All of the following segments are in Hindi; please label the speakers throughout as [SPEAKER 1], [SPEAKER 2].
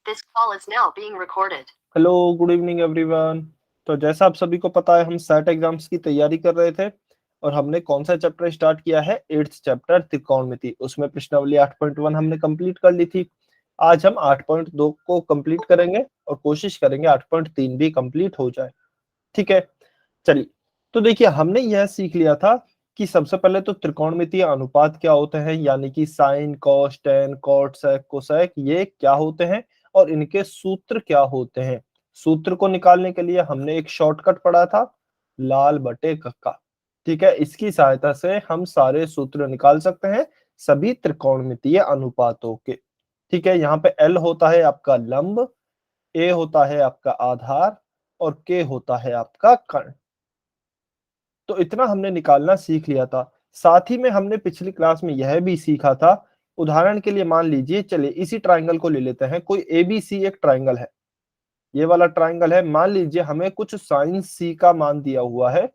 [SPEAKER 1] This call is now being recorded. Hello, good evening everyone. तो जैसा आप सभी को पता है, हम सेट एग्जाम्स की तैयारी कर रहे थे और हमने कौन सा चैप्टर स्टार्ट किया है? 8th chapter त्रिकोणमिति। उसमें प्रश्नावली 8.1 हमने कंप्लीट कर ली थी। आज हम 8.2 को कंप्लीट करेंगे और कोशिश करेंगे 8.3 भी कंप्लीट हो जाए। ठीक है, चलिए। तो देखिए, हमने यह सीख लिया था कि सबसे पहले तो त्रिकोणमितीय अनुपात क्या होते हैं, यानी कि sign, cos, tan, cot, sec, cosec, ये क्या होते हैं और इनके सूत्र क्या होते हैं। सूत्र को निकालने के लिए हमने एक शॉर्टकट पढ़ा था, लाल बटे कक्का। ठीक है, इसकी सहायता से हम सारे सूत्र निकाल सकते हैं सभी त्रिकोणमितीय अनुपातों के। ठीक है, यहाँ पे एल होता है आपका लंब, ए होता है आपका आधार और के होता है आपका कर्ण। तो इतना हमने निकालना सीख लिया था। साथ ही में हमने पिछली क्लास में यह भी सीखा था, उदाहरण के लिए मान लीजिए, चलिए इसी ट्राइंगल को ले लेते हैं। कोई एबीसी एक ट्राइंगल है, ये वाला ट्राइंगल है। मान लीजिए हमें कुछ साइन सी का मान दिया हुआ है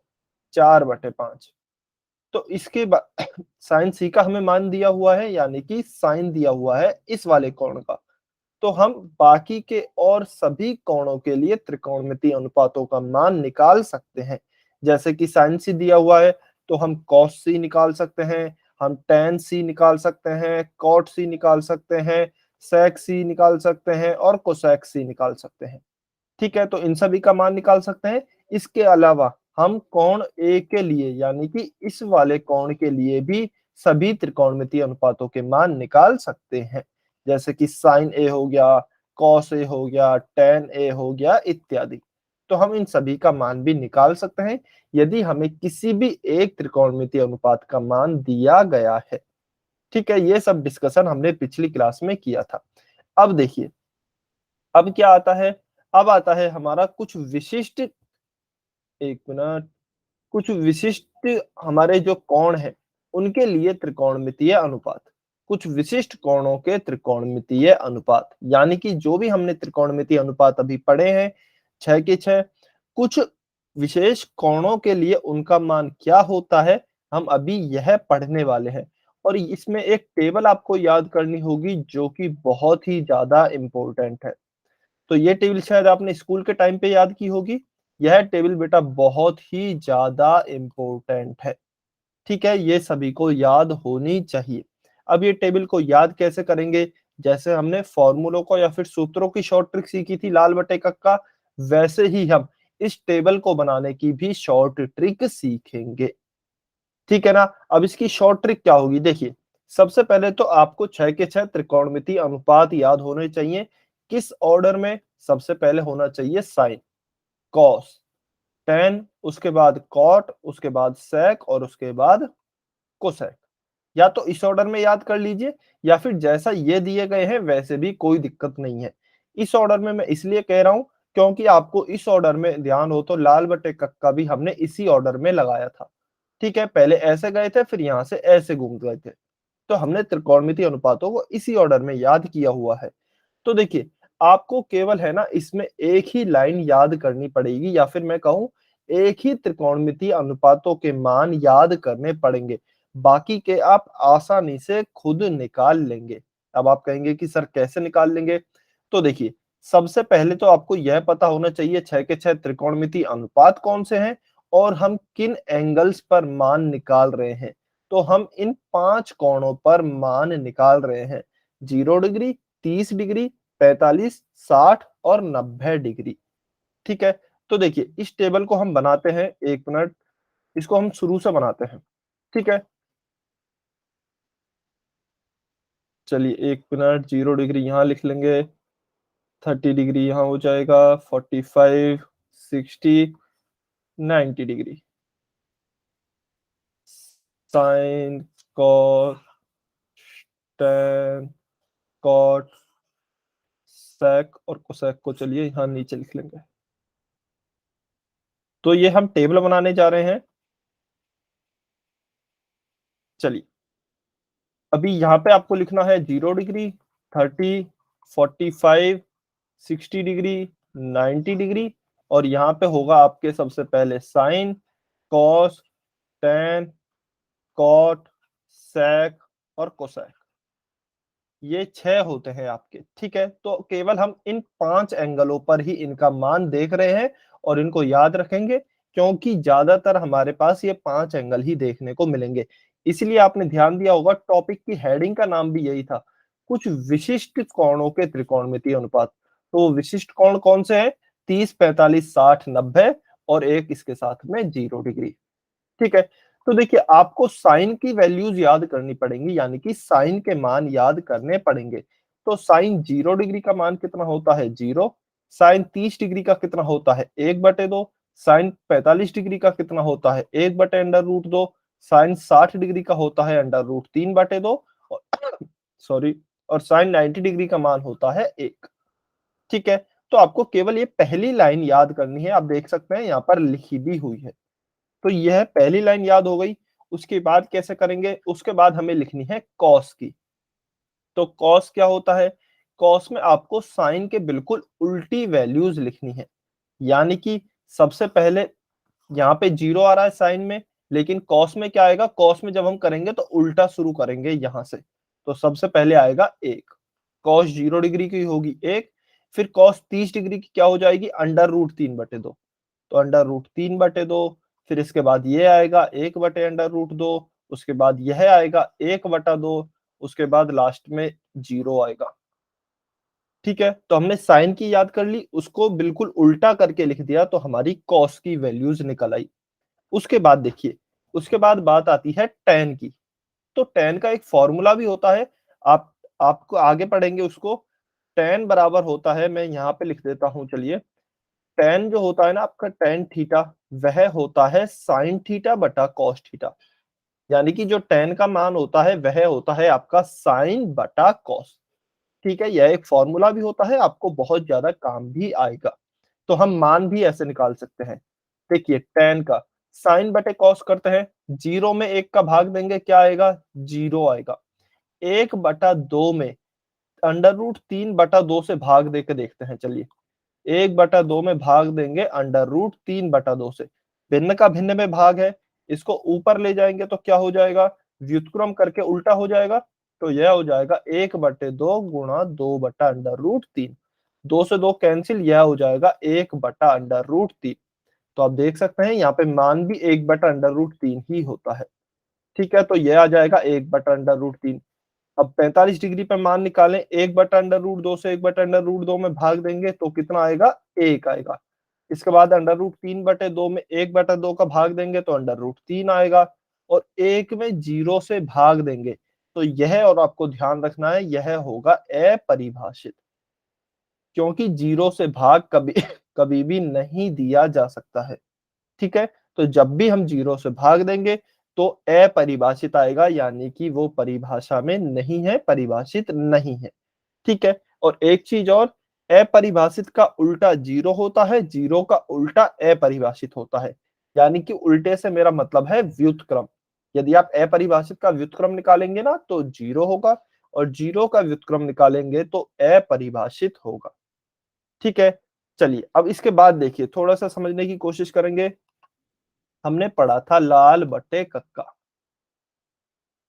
[SPEAKER 1] 4/5। तो इसके बाद साइन सी का हमें मान दिया हुआ है, यानी कि साइन दिया हुआ है इस वाले कोण का। तो हम बाकी के और सभी कोणों के लिए त्रिकोणमितीय अनुपातों का मान निकाल सकते हैं। जैसे कि साइन सी दिया हुआ है तो हम कॉस सी निकाल सकते हैं, हम टेन सी निकाल सकते हैं, कॉट सी निकाल सकते हैं, सेक सी निकाल सकते हैं और कोसेक सी निकाल सकते हैं। ठीक है, तो इन सभी का मान निकाल सकते हैं। इसके अलावा हम कोण ए के लिए, यानी कि इस वाले कोण के लिए भी सभी त्रिकोणमितीय अनुपातों के मान निकाल सकते हैं। जैसे कि साइन ए हो गया, कॉस ए हो गया, टेन ए हो गया इत्यादि। तो हम इन सभी का मान भी निकाल सकते हैं यदि हमें किसी भी एक त्रिकोणमितीय अनुपात का मान दिया गया है। ठीक है, ये सब डिस्कशन हमने पिछली क्लास में किया था। अब देखिए, अब क्या आता है? अब आता है हमारा कुछ विशिष्ट, एक मिनट, कुछ विशिष्ट हमारे जो कोण हैं उनके लिए त्रिकोणमितीय अनुपात। कुछ विशिष्ट कोणों के त्रिकोणमितीय अनुपात, यानी कि जो भी हमने त्रिकोणमितीय अनुपात अभी पढ़े हैं 6 के 6, कुछ विशेष कोणों के लिए उनका मान क्या होता है, हम अभी यह पढ़ने वाले हैं। और इसमें एक टेबल आपको याद करनी होगी जो कि बहुत ही ज्यादा इंपॉर्टेंट है। तो ये टेबल शायद आपने स्कूल के टाइम पे याद की होगी। यह टेबल बेटा बहुत ही ज्यादा इंपॉर्टेंट है। ठीक है, ये सभी को याद होनी चाहिए। अब ये टेबल को याद कैसे करेंगे? जैसे हमने फॉर्मूलों को या फिर सूत्रों की शॉर्ट ट्रिक सीखी थी लाल बटे कक्का, वैसे ही हम इस टेबल को बनाने की भी शॉर्ट ट्रिक सीखेंगे। ठीक है ना? अब इसकी शॉर्ट ट्रिक क्या होगी? देखिए, सबसे पहले तो आपको 6 के 6 त्रिकोणमितीय अनुपात याद होने चाहिए। किस ऑर्डर में? सबसे पहले होना चाहिए साइन, कॉस, टेन, उसके बाद कॉट, उसके बाद सेक और उसके बाद कोसेक। या तो इस ऑर्डर में याद कर लीजिए या फिर जैसा ये दिए गए हैं वैसे भी कोई दिक्कत नहीं है। इस ऑर्डर में मैं इसलिए कह रहा हूं क्योंकि आपको इस ऑर्डर में ध्यान हो तो लाल बटे कक्का भी हमने इसी ऑर्डर में लगाया था। ठीक है, पहले ऐसे गए थे फिर यहां से ऐसे घूम गए थे। तो हमने त्रिकोणमितीय अनुपातों को इसी ऑर्डर में याद किया हुआ है। तो देखिए, आपको केवल है ना इसमें एक ही लाइन याद करनी पड़ेगी, या फिर मैं कहूं एक ही त्रिकोणमितीय अनुपातों के मान याद करने पड़ेंगे। बाकी के आप आसानी से खुद निकाल लेंगे। अब आप कहेंगे कि सर कैसे निकाल लेंगे? तो देखिए, सबसे पहले तो आपको यह पता होना चाहिए 6 के 6 त्रिकोणमितीय अनुपात कौन से हैं और हम किन एंगल्स पर मान निकाल रहे हैं। तो हम इन 5 कोणों पर मान निकाल रहे हैं, 0 डिग्री, 30 डिग्री, 45, 60 और 90 डिग्री। ठीक है, तो देखिए इस टेबल को हम बनाते हैं, एक मिनट, इसको हम शुरू से बनाते हैं। ठीक है, चलिए एक मिनट, 0 डिग्री यहाँ लिख लेंगे, 30 डिग्री यहाँ हो जाएगा, 45, 60, 90 degree. Sine, cos, tan, cot, sec और कोसेक को चलिए यहाँ नीचे लिख लेंगे। तो ये हम टेबल बनाने जा रहे हैं। चलिए, अभी यहाँ पे आपको लिखना है 0 डिग्री, 30, 45, 60 डिग्री, 90 डिग्री और यहाँ पे होगा आपके सबसे पहले sign, cos, tan, cot, sec और कोसेक। ये 6 होते हैं आपके, ठीक है। तो केवल हम इन 5 एंगलों पर ही इनका मान देख रहे हैं और इनको याद रखेंगे, क्योंकि ज्यादातर हमारे पास ये 5 एंगल ही देखने को मिलेंगे। इसलिए आपने ध्यान दिया होगा टॉपिक की हेडिंग का नाम भी यही था, कुछ विशिष्ट कोणों के त्रिकोणमितीय अनुपात। तो विशिष्ट कोण कौन से हैं? 30, 45, 60, 90 और एक इसके साथ में 0 डिग्री, ठीक है। तो देखिए आपको साइन की वैल्यूज याद करनी पड़ेंगी, यानी कि साइन के मान याद करने पड़ेंगे। तो साइन 0 डिग्री का मान कितना होता है? 0। साइन 30 डिग्री का कितना होता है? 1/2। साइन 45 डिग्री का कितना होता है? 1/√2। साइन 60 डिग्री का होता है √3/2 और सॉरी, और साइन 90 डिग्री का मान होता है 1, ठीक है। तो आपको केवल ये पहली लाइन याद करनी है, आप देख सकते हैं यहाँ पर लिखी भी हुई है। तो यह पहली लाइन याद हो गई। उसके बाद कैसे करेंगे? उसके बाद हमें लिखनी है कॉस की। तो कॉस क्या होता है? कॉस में आपको साइन के बिल्कुल उल्टी वैल्यूज लिखनी है, यानी कि सबसे पहले यहाँ पे 0 आ रहा है साइन में, लेकिन कॉस में क्या आएगा? कॉस में जब हम करेंगे तो उल्टा शुरू करेंगे यहां से। तो सबसे पहले आएगा 1, कॉस 0 डिग्री की होगी 1, फिर कॉस 30 डिग्री की क्या हो जाएगी? √3/2। तो √3/2, फिर इसके बाद ये आएगा 1/√2, उसके बाद यह आएगा 1/2, उसके बाद लास्ट में 0 आएगा, ठीक है। तो हमने साइन की याद कर ली, उसको बिल्कुल उल्टा करके लिख दिया, तो हमारी कॉस की वैल्यूज निकल आई। उसके बाद देखिए, उसके बाद बात आती है tan की। तो tan का एक फॉर्मूला भी होता है, आप आपको आगे पढ़ेंगे उसको। tan बराबर होता है, मैं यहाँ पे लिख देता हूँ, चलिए। tan जो होता है ना आपका tan थीटा, वह होता है sin थीटा बटा cos थीटा। यानी कि जो tan का मान होता है वह होता है आपका sin बटा cos, ठीक है। यह एक फॉर्मूला भी होता है, आपको बहुत ज्यादा काम भी आएगा। तो हम मान भी ऐसे निकाल सकते हैं। देखिए tan का साइन बटे कॉस करते हैं, 0 में 1 का भाग देंगे, क्या आएगा? 0 आएगा। 1/2 में √3/2 से भाग देके देखते हैं, चलिए। 1/2 में भाग देंगे √3/2 से, भिन्न का भिन्न में भाग है, इसको ऊपर ले जाएंगे तो क्या हो जाएगा? व्युत्क्रम करके उल्टा हो जाएगा। तो यह हो जाएगा 1/2 गुणा 2/√3। 2 से 2 कैंसिल, यह हो जाएगा 1/√3। तो आप देख सकते हैं यहाँ पे मान भी 1/√3 ही होता है, ठीक है। तो यह आ जाएगा 1/√3। अब 45 डिग्री पे मान निकालें, 1/√2 से 1/√2 में भाग देंगे तो कितना आएगा? 1 आएगा। इसके बाद √3/2 में 1/2 का भाग देंगे तो √3 आएगा, और 1 में 0 से भाग देंगे तो यह, और आपको ध्यान रखना है, यह होगा अपरिभाषित, क्योंकि 0 से भाग कभी कभी भी नहीं दिया जा सकता है, ठीक है। तो जब भी हम 0 से भाग देंगे तो अपरिभाषित आएगा, यानी कि वो परिभाषा में नहीं है, परिभाषित नहीं है, ठीक है। और एक चीज और, अपरिभाषित का उल्टा 0 होता है, 0 का उल्टा अपरिभाषित होता है। यानी कि उल्टे से मेरा मतलब है व्युत्क्रम। यदि आप अपरिभाषित का व्युत्क्रम निकालेंगे ना तो 0 होगा, और 0 का व्युत्क्रम निकालेंगे तो अपरिभाषित होगा, ठीक है। चलिए अब इसके बाद देखिए, थोड़ा सा समझने की कोशिश करेंगे। हमने पढ़ा था लाल बट्टे कक्का,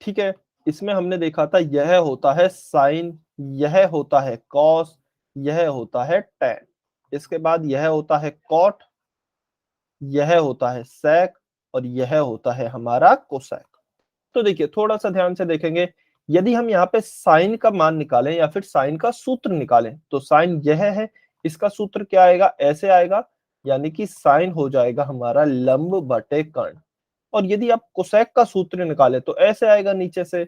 [SPEAKER 1] ठीक है। इसमें हमने देखा था यह होता है साइन, यह होता है कॉस, यह होता है टैन, इसके बाद यह होता है कॉट, यह होता है सेक, और यह होता है हमारा कोसेक। तो देखिए थोड़ा सा ध्यान से देखेंगे, यदि हम यहाँ पे साइन का मान निकालें या फिर साइन का सूत्र निकालें, तो साइन यह है, इसका सूत्र क्या आएगा? ऐसे आएगा, यानी कि साइन हो जाएगा हमारा लंब बटे कर्ण। और यदि आप कोसेक का सूत्र निकालें तो ऐसे आएगा नीचे से।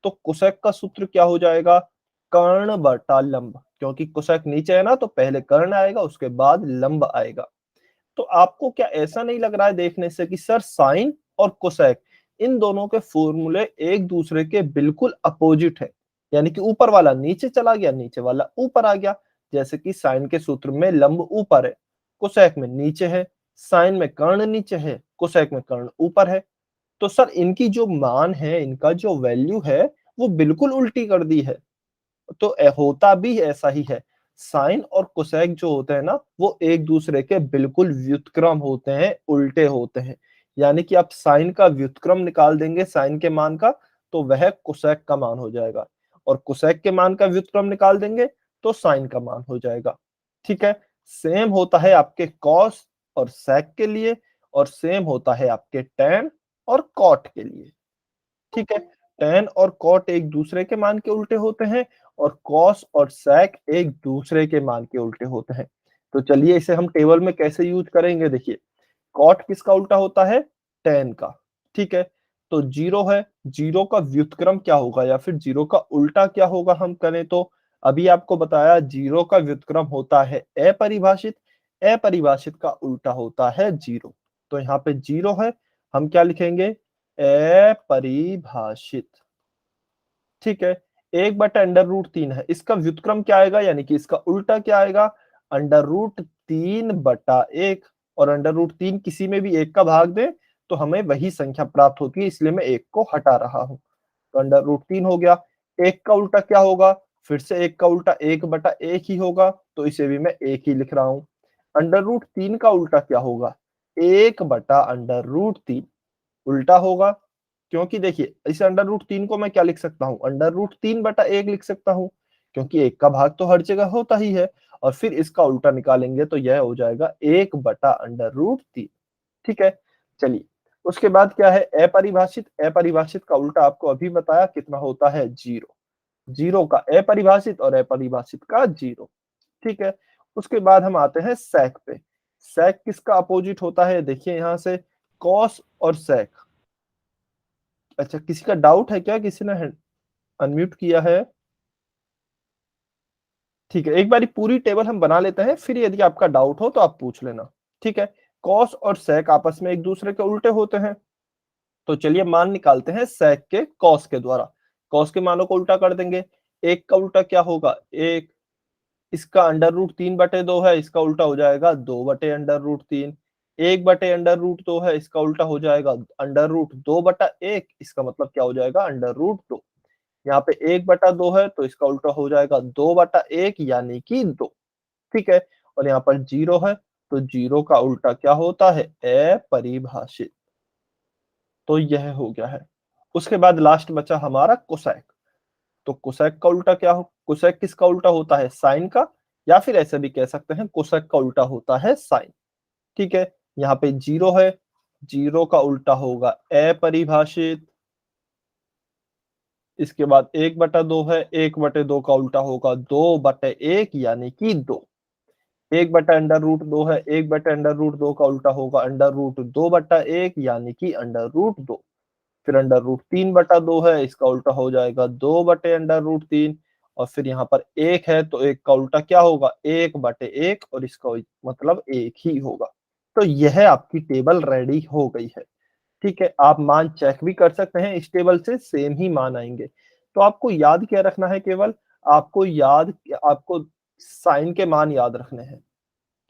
[SPEAKER 1] तो कोसेक का सूत्र क्या हो जाएगा? कर्ण बटा लंब, क्योंकि कोसेक नीचे है ना, तो पहले कर्ण आएगा, उसके बाद लंब आएगा। तो आपको क्या ऐसा नहीं लग रहा है देखने से कि सर साइन और कोसेक, इन दोनों के फॉर्मूले एक दूसरे के बिल्कुल अपोजिट है? यानी कि ऊपर वाला नीचे चला गया, नीचे वाला ऊपर आ गया। जैसे कि साइन के सूत्र में लंब ऊपर है, कोसेक में नीचे है। साइन में कर्ण नीचे है, कोसेक में कर्ण ऊपर है। तो सर इनकी जो मान है, इनका जो वैल्यू है, वो बिल्कुल उल्टी कर दी है। तो होता भी ऐसा ही है, साइन और कोसेक जो होते हैं ना, वो एक दूसरे के बिल्कुल व्युत्क्रम होते हैं, उल्टे होते हैं। यानी कि आप साइन का व्युत्क्रम निकाल देंगे साइन के मान का, तो वह कोसेक का मान हो जाएगा। और कोसेक के मान का व्युत्क्रम निकाल देंगे तो साइन का मान हो जाएगा। ठीक है, सेम होता है आपके कॉस और सेक के लिए और सेम होता है आपके टैन और कॉट के लिए। ठीक है, टैन और कॉट एक दूसरे के मान के उल्टे होते हैं और कॉस और सेक एक दूसरे के मान के उल्टे होते हैं। तो चलिए इसे हम टेबल में कैसे यूज करेंगे, देखिए कॉट किसका उल्टा होता है, टैन का। ठीक है, तो जीरो है, जीरो का व्युत्क्रम क्या होगा या फिर जीरो का उल्टा क्या होगा हम करें तो अभी आपको बताया जीरो का व्युत्क्रम होता है अपरिभाषित, अपरिभाषित का उल्टा होता है जीरो। तो यहाँ पे जीरो है, हम क्या लिखेंगे, अपरिभाषित। ठीक है, एक बटा अंडर रूट तीन है, इसका व्युत्क्रम क्या आएगा यानी कि इसका उल्टा क्या आएगा, अंडर रूट तीन बटा एक। और अंडर रूट तीन किसी में भी एक का भाग दे तो हमें वही संख्या प्राप्त होती है, इसलिए मैं एक को हटा रहा हूं। तो अंडर रूट तीन हो गया। एक का उल्टा क्या होगा, फिर से एक का उल्टा एक बटा एक ही होगा, तो इसे भी मैं एक ही लिख रहा हूं। अंडर रूट तीन का उल्टा क्या होगा, एक बटा अंडर रूट तीन उल्टा होगा, क्योंकि देखिए इस अंडर रूट तीन को मैं क्या लिख सकता हूँ, अंडर रूट तीन बटा एक लिख सकता हूँ, क्योंकि एक का भाग तो हर जगह होता ही है। और फिर इसका उल्टा निकालेंगे तो यह हो जाएगा एक बटा अंडर रूट तीन। ठीक है, चलिए उसके बाद क्या है, अपरिभाषित। अपरिभाषित का उल्टा आपको अभी बताया कितना होता है, जीरो। जीरो का अपरिभाषित और अपरिभाषित का जीरो। ठीक है, उसके बाद हम आते हैं सेक पे। सेक किसका अपोजिट होता है, देखिए यहां से कॉस और सेक। अच्छा, किसी का डाउट है क्या, किसी ने अनम्यूट किया है? ठीक है, एक बारी पूरी टेबल हम बना लेते हैं, फिर यदि आपका डाउट हो तो आप पूछ लेना। ठीक है, कॉस और सेक आपस में एक दूसरे के उल्टे होते हैं, तो चलिए मान निकालते हैं सेक के कॉस के द्वारा। कॉस के मानों को उल्टा कर देंगे, एक का उल्टा क्या होगा, एक। इसका अंडर रूट तीन बटे दो है, इसका उल्टा हो जाएगा दो बटे अंडर रूट तीन। एक बटे अंडर रूट दो है, इसका उल्टा हो जाएगा अंडर रूट दो बटा एक, इसका मतलब क्या हो जाएगा, अंडर रूट दो। यहाँ पे एक बटा दो है तो इसका उल्टा हो जाएगा दो बटा एक यानी कि दो। ठीक है, और यहाँ पर जीरो है तो जीरो का उल्टा क्या होता है, अपरिभाषित। तो यह हो गया है। उसके बाद लास्ट बचा हमारा कोसेक। तो कोसेक का उल्टा क्या हो, कोसेक किसका उल्टा होता है, साइन का, या फिर ऐसे भी कह सकते हैं कोसेक का उल्टा होता है साइन। ठीक है, यहाँ पे जीरो है, जीरो का उल्टा होगा अपरिभाषित। इसके बाद एक बटा दो है, एक बटे दो का उल्टा होगा दो बटे एक यानी कि दो। एक बटा अंडर रूट दो है, एक बटे अंडर रूट दो का उल्टा होगा अंडर रूट दो बटा एक यानी कि अंडर रूट दो। फिर अंडर रूट तीन बटा दो है, इसका उल्टा हो जाएगा दो बटे अंडर रूट तीन। और फिर यहाँ पर एक है तो एक का उल्टा क्या होगा, एक बटे एक, और इसका मतलब एक ही होगा। तो यह आपकी टेबल रेडी हो गई है। ठीक है, आप मान चेक भी कर सकते हैं, इस टेबल से सेम ही मान आएंगे। तो आपको याद क्या रखना है, केवल आपको साइन के मान याद रखने हैं।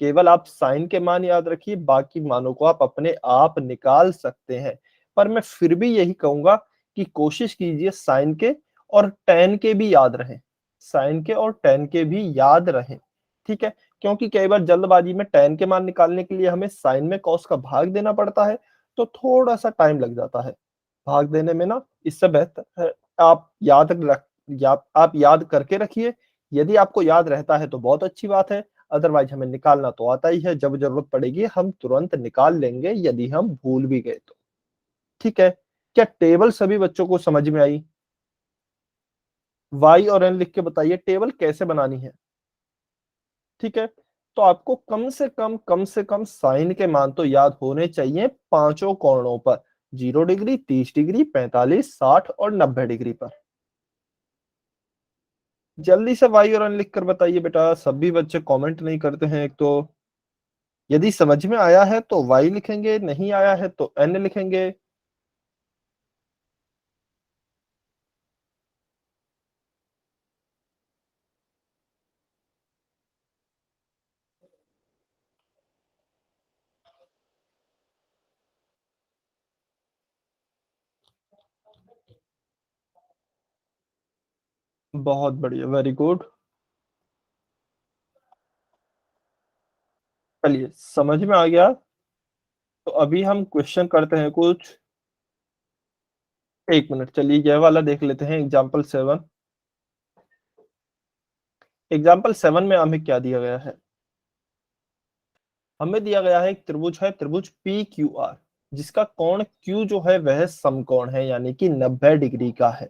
[SPEAKER 1] केवल आप साइन के मान याद रखिए, बाकी मानों को आप अपने आप निकाल सकते हैं। पर मैं फिर भी यही कहूंगा कि कोशिश कीजिए साइन के और टेन के भी याद रहें, साइन के और टेन के भी याद रहें। ठीक है, क्योंकि कई बार जल्दबाजी में टेन के मान निकालने के लिए हमें साइन में कॉस का भाग देना पड़ता है, तो थोड़ा सा टाइम लग जाता है भाग देने में ना। इससे बेहतर है आप आप याद करके रखिए। यदि आपको याद रहता है तो बहुत अच्छी बात है, अदरवाइज हमें निकालना तो आता ही है, जब जरूरत पड़ेगी हम तुरंत निकाल लेंगे यदि हम भूल भी गए तो। ठीक है, क्या टेबल सभी बच्चों को समझ में आई? वाई और एन लिख के बताइए टेबल कैसे बनानी है। ठीक है, तो आपको कम से कम साइन के मान तो याद होने चाहिए पांचों कोणों पर, 0 डिग्री, 30 डिग्री, 45, 60 और 90 डिग्री पर। जल्दी से वाई और एन लिख कर बताइए बेटा, सभी बच्चे कमेंट नहीं करते हैं एक तो। यदि समझ में आया है तो वाई लिखेंगे, नहीं आया है तो एन लिखेंगे। बहुत बढ़िया, वेरी गुड। चलिए समझ में आ गया, तो अभी हम क्वेश्चन करते हैं कुछ। एक मिनट, चलिए यह वाला देख लेते हैं, एग्जाम्पल 7। एग्जाम्पल 7 में हमें क्या दिया गया है? हमें दिया गया है एक त्रिभुज है, त्रिभुज पी क्यू आर, जिसका कोण क्यू जो है वह समकोण है, यानी कि 90 डिग्री का है।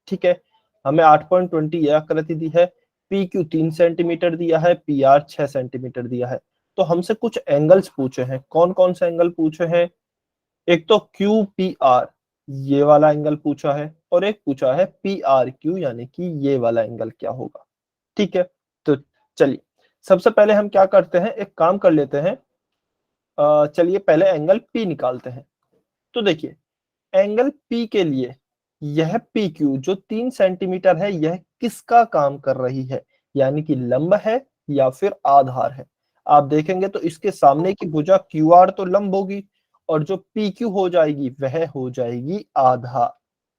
[SPEAKER 1] ठीक है, हमें 8.20 यह आकृति दी है, पी क्यू 3 सेंटीमीटर दिया है, पी आर 6 सेंटीमीटर दिया है। तो हमसे कुछ एंगल्स पूछे हैं। कौन कौन से एंगल पूछे हैं? एक तो क्यू पी आर, ये वाला एंगल पूछा है, और एक पूछा है पी आर क्यू, यानी कि ये वाला एंगल क्या होगा। ठीक है, तो चलिए सबसे पहले हम क्या करते हैं, एक काम कर लेते हैं। चलिए पहले एंगल पी निकालते हैं। तो देखिए एंगल पी के लिए यह पी क्यू जो 3 सेंटीमीटर है, यह किसका काम कर रही है, यानी कि लंब है या फिर आधार है। आप देखेंगे तो इसके सामने की भुजा क्यू आर तो लंब होगी, और जो पी क्यू हो जाएगी वह हो जाएगी आधार,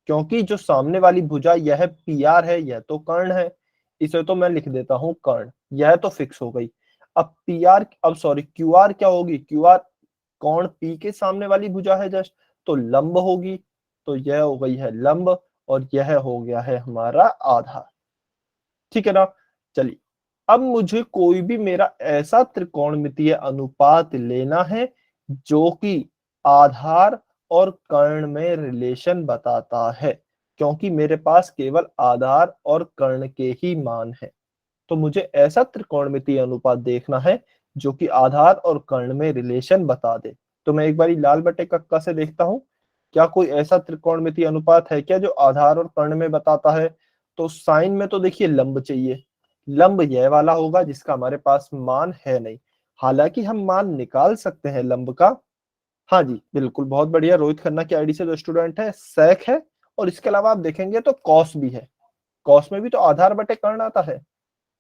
[SPEAKER 1] क्योंकि जो सामने वाली भुजा यह पी आर है, यह तो कर्ण है। इसे तो मैं लिख देता हूं कर्ण, यह तो फिक्स हो गई। अब पी आर, अब सॉरी क्यू आर क्या होगी? क्यू आर कोण पी के सामने वाली भुजा है जस्ट, तो लंब होगी। तो यह हो गई है लंब, और यह हो गया है हमारा आधार। ठीक है ना? चलिए अब मुझे कोई भी मेरा ऐसा त्रिकोणमितीय अनुपात लेना है जो कि आधार और कर्ण में रिलेशन बताता है, क्योंकि मेरे पास केवल आधार और कर्ण के ही मान है। तो मुझे ऐसा त्रिकोणमितीय अनुपात देखना है जो कि आधार और कर्ण में रिलेशन बता दे। तो मैं एक बारी लाल बटे कक्का से देखता हूं, क्या कोई ऐसा त्रिकोणमितीय अनुपात है क्या जो आधार और कर्ण में बताता है? तो साइन में तो देखिए लंब चाहिए, लंब यह वाला होगा जिसका हमारे पास मान है नहीं। हालांकि हम मान निकाल सकते हैं लंब का। हाँ जी बिल्कुल, बहुत बढ़िया। रोहित खन्ना की आईडी से जो स्टूडेंट है, सेक है, और इसके अलावा आप देखेंगे तो कॉस भी है। कॉस में भी तो आधार बटे कर्ण आता है,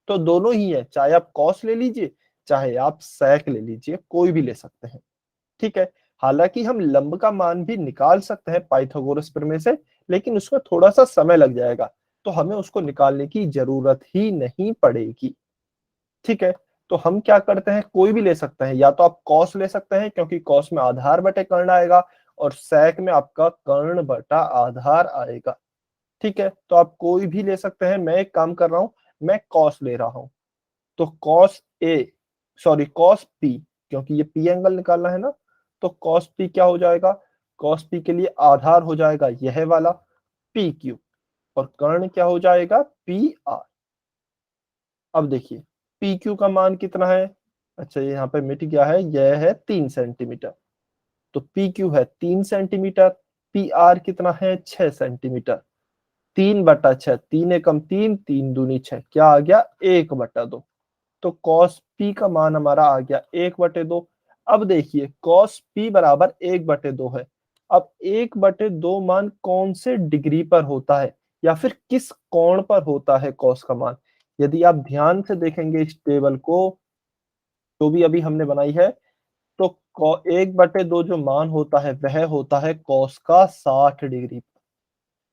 [SPEAKER 1] तो दोनों ही है। चाहे आप कॉस ले लीजिए, चाहे आप सेक ले लीजिए, कोई भी ले सकते हैं। ठीक है, हालांकि हम लंब का मान भी निकाल सकते हैं पाइथागोरस प्रमेय से, लेकिन उसमें थोड़ा सा समय लग जाएगा, तो हमें उसको निकालने की जरूरत ही नहीं पड़ेगी। ठीक है, तो हम क्या करते हैं, कोई भी ले सकते हैं। या तो आप कॉस ले सकते हैं, क्योंकि कॉस में आधार बटे कर्ण आएगा, और सेक में आपका कर्ण बटा आधार आएगा। ठीक है, तो आप कोई भी ले सकते हैं। मैं एक काम कर रहा हूं, मैं कॉस ले रहा हूं। तो cos A, sorry cos P, क्योंकि ये पी एंगल निकालना है ना, तो कॉस पी क्या हो जाएगा? कॉस पी के लिए आधार हो जाएगा यह वाला पी क्यू, और कर्ण क्या हो जाएगा? P R. अब देखिए पी क्यू का मान कितना है? अच्छा ये यहाँ पे मिट गया है, यह है 3 सेंटीमीटर। तो पी क्यू है 3 सेंटीमीटर, पी आर कितना है? 6 सेंटीमीटर। 3/6, 3 एकम 3, 3 दूनी 6, क्या आ गया? 1/2। तो cos p का मान हमारा आ गया 1/2। अब देखिए cos p बराबर 1/2 है। अब 1/2 मान कौन से डिग्री पर होता है, या फिर किस कोण पर होता है cos का मान? यदि आप ध्यान से देखेंगे इस टेबल को, जो भी अभी हमने बनाई है, तो 1/2 जो मान होता है वह होता है cos का 60 डिग्री।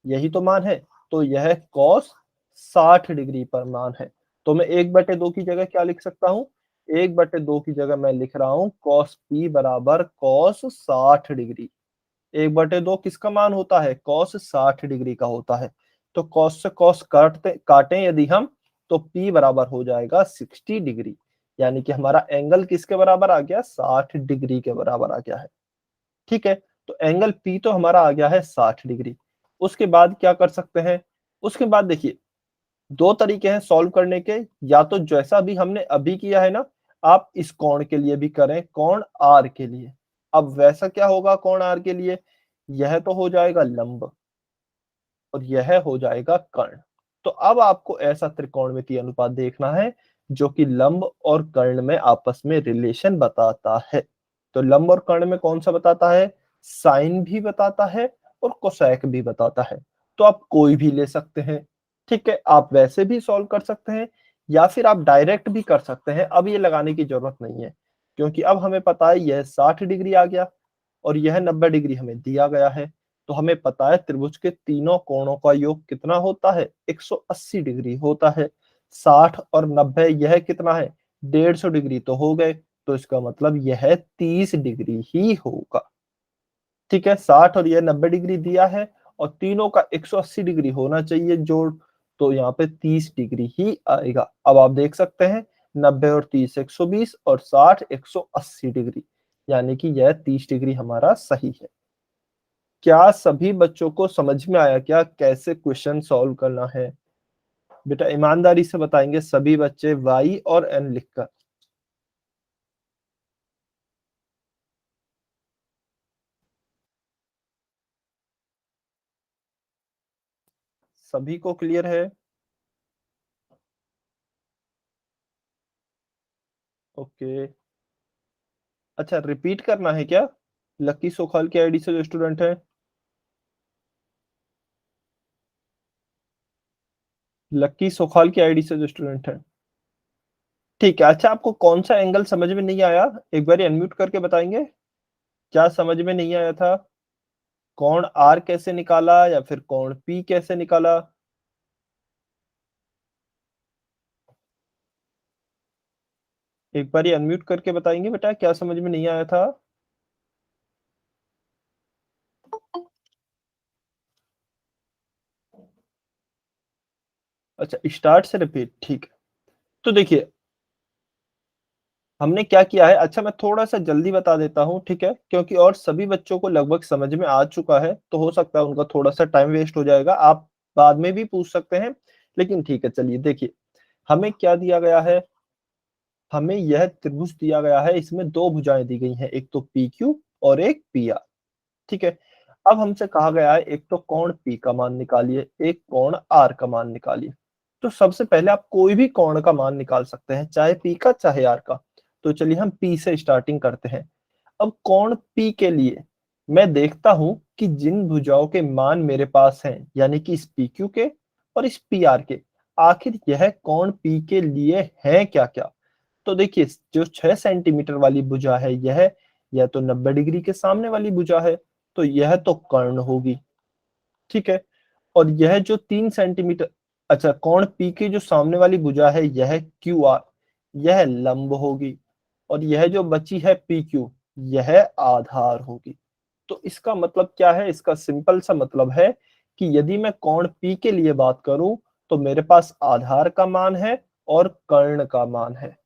[SPEAKER 1] यही तो मान है, तो यह cos 60 डिग्री पर मान है। तो मैं 1/2 की जगह क्या लिख सकता हूँ? 1/2 की जगह मैं लिख रहा हूँ cos p बराबर cos 60 डिग्री। 1/2 किसका मान होता है? cos 60 डिग्री का होता है। तो cos से cos काटें यदि हम, तो p बराबर हो जाएगा 60 डिग्री, यानी कि हमारा एंगल किसके बराबर आ गया? 60 डिग्री के बराबर आ गया है। ठीक है, तो एंगल पी तो हमारा आ गया है 60 डिग्री। उसके बाद क्या कर सकते हैं? उसके बाद देखिए दो तरीके हैं सॉल्व करने के। या तो जैसा भी हमने अभी किया है ना, आप इस कोण के लिए भी करें, कोण आर के लिए। अब वैसा क्या होगा कोण आर के लिए? यह तो हो जाएगा लंब, और यह हो जाएगा कर्ण। तो अब आपको ऐसा त्रिकोणमितीय अनुपात देखना है जो कि लंब और कर्ण में आपस में रिलेशन बताता है। तो लंब और कर्ण में कौन सा बताता है? साइन भी बताता है और कोसेक भी बताता है। तो आप कोई भी ले सकते हैं। ठीक है, आप वैसे भी सॉल्व कर सकते हैं, या फिर आप डायरेक्ट भी कर सकते हैं। अब ये लगाने की जरूरत नहीं है, क्योंकि अब हमें पता है यह 60 डिग्री आ गया, और यह 90 डिग्री हमें दिया गया है। तो हमें पता है त्रिभुज के तीनों कोणों का योग कितना होता है? 180 डिग्री होता है। 60 और 90 यह कितना है? 150 डिग्री तो हो गए, तो इसका मतलब यह 30 डिग्री ही होगा। ठीक है, 60 और यह 90 डिग्री दिया है, और तीनों का 180 डिग्री होना चाहिए जोड़। तो यहाँ पे 30 डिग्री ही आएगा। अब आप देख सकते हैं 90 और 30 120 और 60 180 डिग्री, यानी कि यह 30 डिग्री हमारा सही है। क्या सभी बच्चों को समझ में आया क्या कैसे क्वेश्चन सॉल्व करना है? बेटा ईमानदारी से बताएंगे सभी बच्चे y और n लिखकर। सभी को क्लियर है? ओके। अच्छा रिपीट करना है क्या? लकी सोखाल की आईडी से जो स्टूडेंट है, लकी सोखाल की आईडी से जो स्टूडेंट है, ठीक है। अच्छा आपको कौन सा एंगल समझ में नहीं आया, एक बार अनम्यूट करके बताएंगे, क्या समझ में नहीं आया था? कोण आर कैसे निकाला या फिर कोण पी कैसे निकाला? एक बार अनम्यूट करके बताएंगे बेटा, क्या समझ में नहीं आया था? अच्छा स्टार्ट से रिपीट, ठीक है। तो देखिए हमने क्या किया है, अच्छा मैं थोड़ा-सा जल्दी बता देता हूँ, ठीक है? क्योंकि और सभी बच्चों को लगभग समझ में आ चुका है, तो हो सकता है उनका थोड़ा-सा टाइम वेस्ट हो जाएगा। आप बाद में भी पूछ सकते हैं, लेकिन ठीक है चलिए देखिए, हमें क्या दिया गया है? हमें यह त्रिभुज दिया गया है, इसमें 2 भुजाएँ दी गई हैं, एक तो PQ और एक PR, ठीक है? अब हमसे कहा गया है एक तो कोण P का मान निकालिए, एक कोण R का मान निकालिए। तो सबसे पहले आप कोई भी कोण का मान निकाल सकते हैं, चाहे P का चाहे R का। तो चलिए हम P से स्टार्टिंग करते हैं। अब कोण P के लिए मैं देखता हूं कि जिन भुजाओं के मान मेरे पास हैं, यानी कि इस PQ के और इस PR के, आखिर यह कोण P के लिए है क्या-क्या? तो देखिए जो 6 सेंटीमीटर वाली भुजा है यह तो 90 डिग्री के सामने वाली भुजा है, तो यह तो कर्ण होगी, ठीक है? और यह जो 3 सेंटीमीटर, अच्छा कोण P की जो सामने वाली भुजा है यह QR, यह लंब होगी और यह जो बची है PQ, यह आधार होगी। तो इसका मतलब क्या है? इसका सिंपल सा मतलब है कि यदि मैं कोण P के लिए बात करूं तो मेरे पास आधार का मान है और कर्ण का मान है,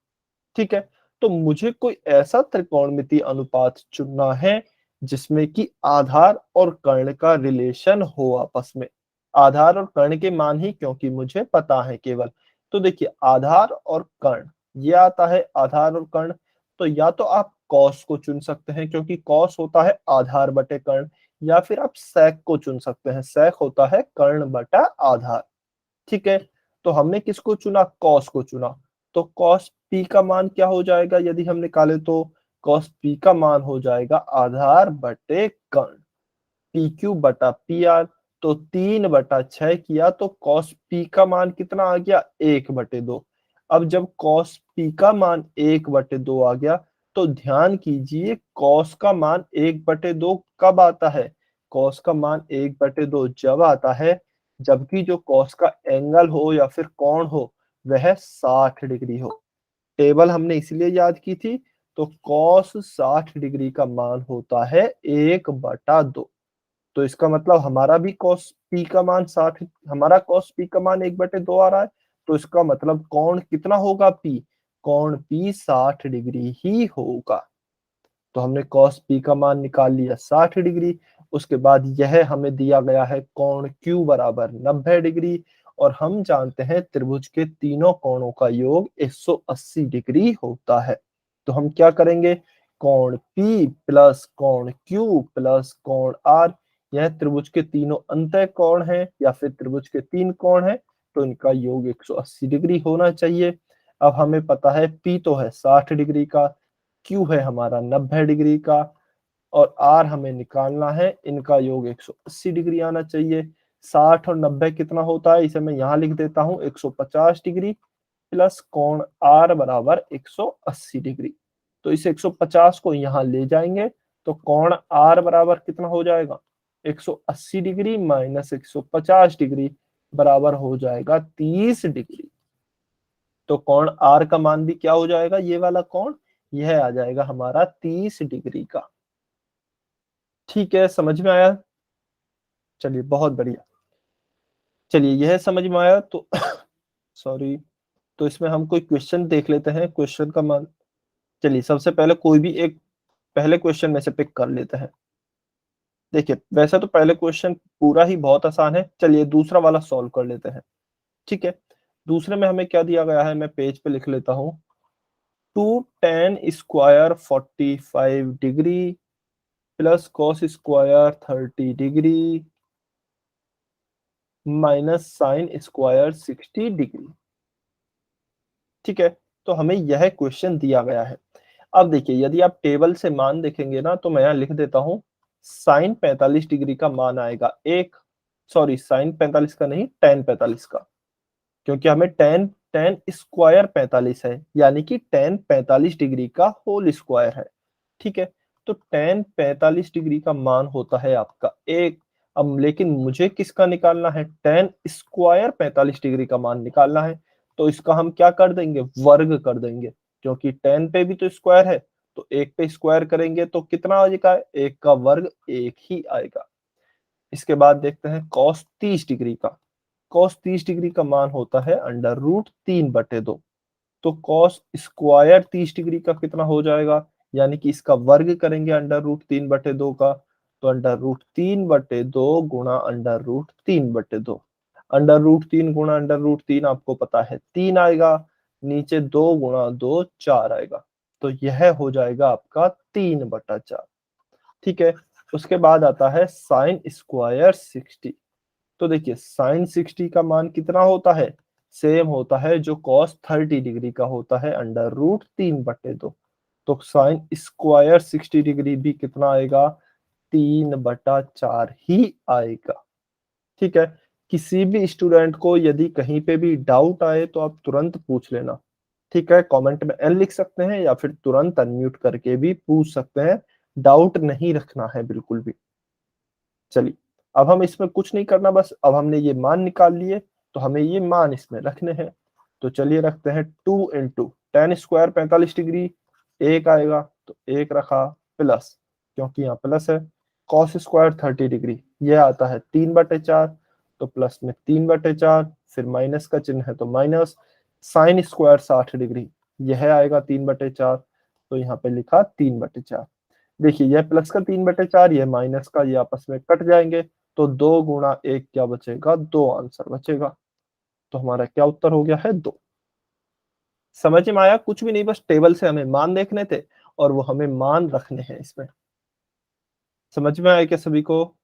[SPEAKER 1] ठीक है? तो मुझे कोई ऐसा त्रिकोणमितीय अनुपात चुनना है जिसमें कि आधार और कर्ण का रिलेशन हो आपस में। आधार और कर्ण के मान ही क्योंकि मुझे पता है केवल। तो देखिए आधार और कर्ण, ये आता है आधार और कर्ण, तो या तो आप कॉस को चुन सकते हैं क्योंकि कॉस होता है आधार बटे कर्ण, या फिर आप सेक को चुन सकते हैं, सेक होता है कर्ण बटा आधार, ठीक है? तो हमने किसको चुना? कॉस को चुना। तो कॉस पी का मान क्या हो जाएगा यदि हम निकाले तो? कॉस पी का मान हो जाएगा आधार बटे कर्ण, पी क्यू बटा पी आर। तो 3/6 किया तो कॉस पी का मान कितना आ गया? 1/2। अब जब कॉस पी का मान 1/2 आ गया तो ध्यान कीजिए कॉस का मान 1/2 कब आता है? कॉस का मान 1/2 जब आता है जबकि जो कॉस का एंगल हो या फिर कोण हो वह 60 डिग्री हो। टेबल हमने इसलिए याद की थी, तो कॉस 60 डिग्री का मान होता है 1/2। तो इसका मतलब हमारा भी कॉस पी का मान 60, हमारा कॉस पी का मान 1/2 आ रहा है, तो इसका मतलब कोण कितना होगा पी? कोण पी 60 डिग्री ही होगा। तो हमने कॉस पी का मान निकाल लिया 60 डिग्री। उसके बाद यह हमें दिया गया है कोण क्यू बराबर 90 डिग्री, और हम जानते हैं त्रिभुज के तीनों कोणों का योग 180 डिग्री होता है। तो हम क्या करेंगे? कोण P प्लस कोण Q प्लस कोण R, यह त्रिभुज के तीनों अंतः कोण हैं या फिर त्रिभुज के 3 कोण हैं, तो इनका योग 180 डिग्री होना चाहिए। अब हमें पता है P तो है 60 डिग्री का, Q है हमारा 90 डिग्री का, और R हमें निकालना है, इनका योग 180 डिग्री आना चाहिए। 60 और 90 कितना होता है? इसे मैं यहाँ लिख देता हूँ 150 डिग्री प्लस कोण R बराबर 180 डिग्री। तो इस 150 को यहाँ ले जाएंगे तो कोण R बराबर कितना हो जाएगा? 180 डिग्री माइनस 150 डिग्री बराबर हो जाएगा 30 डिग्री। तो कोण R का मान भी क्या हो जाएगा? ये वाला कोण, यह आ जाएगा हमारा 30 डिग्री का। ठीक है, समझ में आया? चलिए बहुत बढ़िया। चलिए यह समझ में आया तो सॉरी, तो इसमें हम कोई क्वेश्चन देख लेते हैं, क्वेश्चन का मान। चलिए सबसे पहले कोई भी एक पहले क्वेश्चन में से पिक कर लेते हैं। देखिए वैसे तो पहले क्वेश्चन पूरा ही बहुत आसान है, चलिए दूसरा वाला सॉल्व कर लेते हैं। ठीक है, दूसरे में हमें क्या दिया गया है, मैं पेज पे लिख लेता हूँ। 2tan² 45 degree plus cos square 30 degree minus sine square 60 degree. ठीक है, तो हमें यह क्वेश्चन दिया गया है। अब देखिए यदि आप टेबल से मान देखेंगे ना, तो मैं यहाँ लिख देता हूँ साइन 45 डिग्री का मान आएगा एक, सॉरी साइन 45 का नहीं, tan 45 का, क्योंकि हमें tan tan स्क्वायर 45 है, यानी कि tan 45 डिग्री का होल स्क्वायर है। ठीक है, तो tan 45 डिग्री का मान होता है आपका एक। अब लेकिन मुझे किसका निकालना है, tan स्क्वायर 45 डिग्री का मान निकालना है। तो इसका हम क्या कर देंगे, वर्ग कर देंगे, क्योंकि tan पे भी तो स्क्वायर है, तो एक पे स्क्वायर करेंगे तो कितना आ जाएगा, एक का वर्ग एक ही आएगा। इसके बाद देखते हैं cos 30 डिग्री का। cos 30 डिग्री का मान होता है √3/2। तो cos स्क्वायर 30 डिग्री का कितना हो जाएगा, यानी कि इसका वर्ग करेंगे √3/2 का, तो √3/2 गुणा √3/2। √3 गुणा √3 आपको पता है 3 आएगा, नीचे 2 गुणा 2 4 आएगा, तो यह हो जाएगा आपका 3/4। ठीक है, उसके बाद आता है साइन स्क्वायर 60। तो देखिए साइन 60 का मान कितना होता है, सेम होता है जो cos 30 डिग्री का होता है √3/2। तो साइन स्क्वायर 60 डिग्री भी कितना आएगा, 3/4 ही आएगा। ठीक है, किसी भी स्टूडेंट को यदि कहीं पे भी डाउट आए तो आप तुरंत पूछ लेना। ठीक है, कमेंट में एन लिख सकते हैं या फिर तुरंत अनम्यूट करके भी पूछ सकते हैं, डाउट नहीं रखना है बिल्कुल भी। चलिए अब हम इसमें कुछ नहीं करना, बस अब हमने ये मान निकाल लिए, तो हमें ये मान इसमें रखने हैं। तो चलिए रखते हैं 2 इंटू tan स्क्वायर 45 डिग्री, एक आएगा तो एक रखा, प्लस क्योंकि यहाँ प्लस है, cos स्क्वायर 30 डिग्री ये आता है 3/4, तो प्लस में 3/4, फिर माइनस का चिन्ह है तो माइनस, साइन स्क्वायर 60 डिग्री यह आएगा 3/4, तो यहाँ पे लिखा 3/4। देखिए यह प्लस का 3/4, यह माइनस का, ये आपस में कट जाएंगे, तो 2 गुणा 1 क्या बचेगा, 2 आंसर बचेगा। तो हमारा क्या उत्तर हो गया है, 2। समझ में आया, कुछ भी नहीं, बस टेबल से हमें मान देखने थे और वो हमें मान रखने हैं इसमें। समझ में आया क्या सभी को?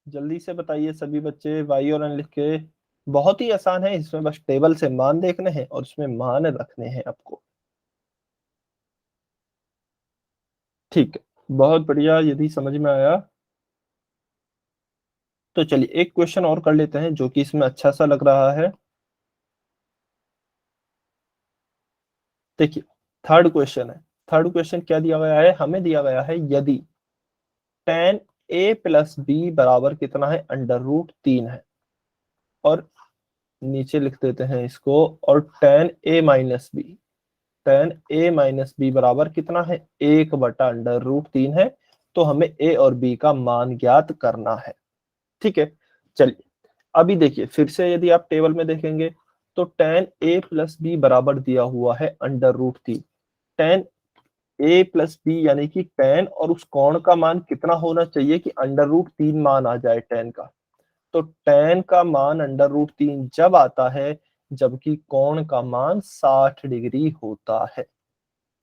[SPEAKER 1] जल्दी से बताइए सभी बच्चे, वाई और एन लिख के। बहुत ही आसान है, इसमें बस टेबल से मान देखने हैं और उसमें मान रखने हैं आपको। ठीक है, बहुत बढ़िया, यदि समझ में आया तो चलिए एक क्वेश्चन और कर लेते हैं जो कि इसमें अच्छा सा लग रहा है। देखिए थर्ड क्वेश्चन है। थर्ड क्वेश्चन क्या दिया गया है, हमें दिया गया है यदि tan a प्लस बी बराबर कितना है, √3 है, और नीचे लिख देते हैं इसको, और tan a माइनस बी बराबर कितना है, 1/√3 है। तो हमें a और b का मान ज्ञात करना है। ठीक है, चलिए अभी देखिए फिर से यदि आप टेबल में देखेंगे तो tan a प्लस बी बराबर दिया हुआ है √3। tan a प्लस बी यानी कि tan और उस कोण का मान कितना होना चाहिए कि √3 मान आ जाए tan का। तो tan का मान √3 जब आता है जबकि कोण का मान 60 डिग्री होता है।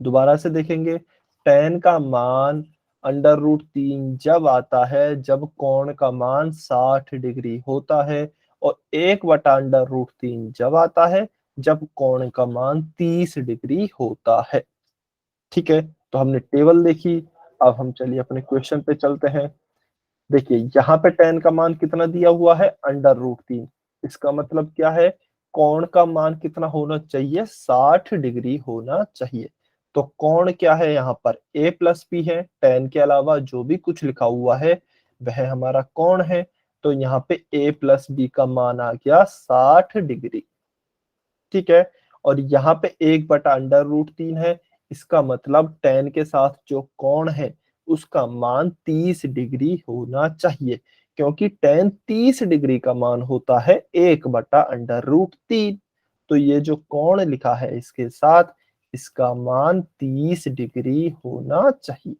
[SPEAKER 1] दोबारा से देखेंगे, tan का मान √3 जब आता है जब कोण का मान 60 डिग्री होता है, और 1/√3 जब आता है जब कोण का मान 30 डिग्री होता है। ठीक है, तो हमने टेबल देखी, अब हम चलिए अपने क्वेश्चन पे चलते हैं। देखिए यहाँ पे tan का मान कितना दिया हुआ है, √3। इसका मतलब क्या है, कोण का मान कितना होना चाहिए, 60 डिग्री होना चाहिए। तो कोण क्या है यहाँ पर, a प्लस बी है, tan के अलावा जो भी कुछ लिखा हुआ है वह हमारा कोण है। तो यहाँ पे a प्लस बी का मान आ गया 60 डिग्री। ठीक है, और यहाँ पे 1/√3 है, इसका मतलब tan के साथ जो कोण है उसका मान 30 डिग्री होना चाहिए, क्योंकि tan 30 डिग्री का मान होता है 1/√3। तो ये जो कोण लिखा है इसके साथ, इसका मान 30 डिग्री होना चाहिए।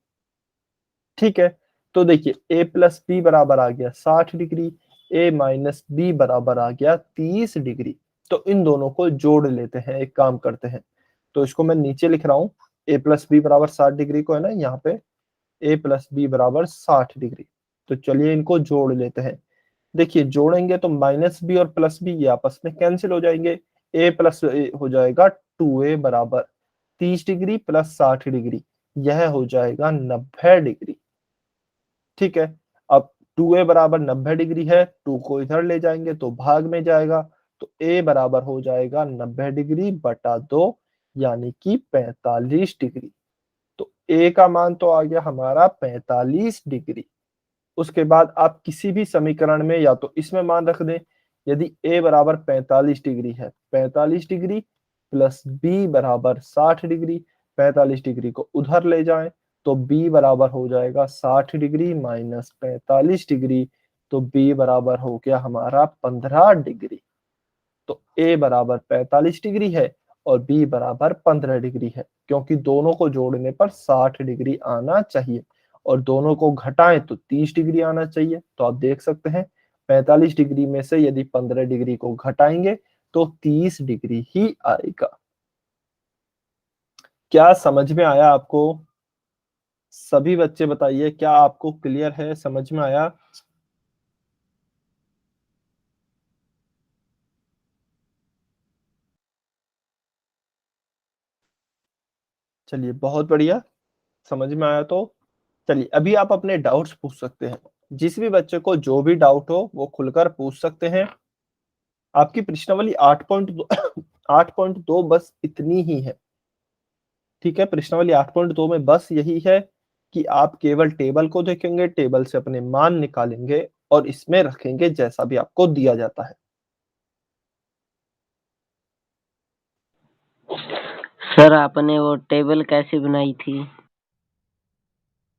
[SPEAKER 1] ठीक है, तो देखिए a प्लस बी बराबर आ गया 60 डिग्री, a माइनस बी बराबर आ गया 30 डिग्री। तो इन दोनों को जोड़ लेते हैं, एक काम करते हैं। तो इसको मैं नीचे लिख रहा हूँ, a प्लस बी बराबर 60 डिग्री को है ना यहाँ पे, a प्लस बी बराबर 60 डिग्री। तो चलिए इनको जोड़ लेते हैं। देखिए जोड़ेंगे तो माइनस बी और प्लस बी ये आपस में कैंसिल हो जाएंगे, a प्लस ए हो जाएगा 2a बराबर 30 डिग्री प्लस 60 डिग्री, यह हो जाएगा 90 डिग्री। ठीक है, अब 2a बराबर 90 डिग्री है, 2 को इधर ले जाएंगे तो भाग में जाएगा, तो a बराबर हो जाएगा 90 डिग्री बटा 2 यानी कि 45 डिग्री। तो a का मान तो आ गया हमारा 45 डिग्री। उसके बाद आप किसी भी समीकरण में या तो इसमें मान रख दें, यदि a बराबर 45 डिग्री है, 45 डिग्री प्लस b बराबर 60 डिग्री, 45 डिग्री को उधर ले जाएं तो b बराबर हो जाएगा 60 डिग्री माइनस 45 डिग्री, तो b बराबर हो गया हमारा 15 डिग्री। तो a बराबर 45 डिग्री है और b बराबर 15 डिग्री है, क्योंकि दोनों को जोड़ने पर 60 डिग्री आना चाहिए और दोनों को घटाएं तो 30 डिग्री आना चाहिए। तो आप देख सकते हैं 45 डिग्री में से यदि 15 डिग्री को घटाएंगे तो 30 डिग्री ही आएगा। क्या समझ में आया आपको? सभी बच्चे बताइए, क्या आपको क्लियर है, समझ में आया? चलिए बहुत बढ़िया, समझ में आया तो चलिए अभी आप अपने डाउट्स पूछ सकते हैं। जिस भी बच्चे को जो भी डाउट हो वो खुलकर पूछ सकते हैं। आपकी प्रश्नावली 8.2 8.2 बस इतनी ही है। ठीक है, प्रश्नावली 8.2 में बस यही है कि आप केवल टेबल को देखेंगे, टेबल से अपने मान निकालेंगे और इसमें रखेंगे जैसा भी आपको दिया जाता है।
[SPEAKER 2] सर आपने वो टेबल कैसे बनाई थी?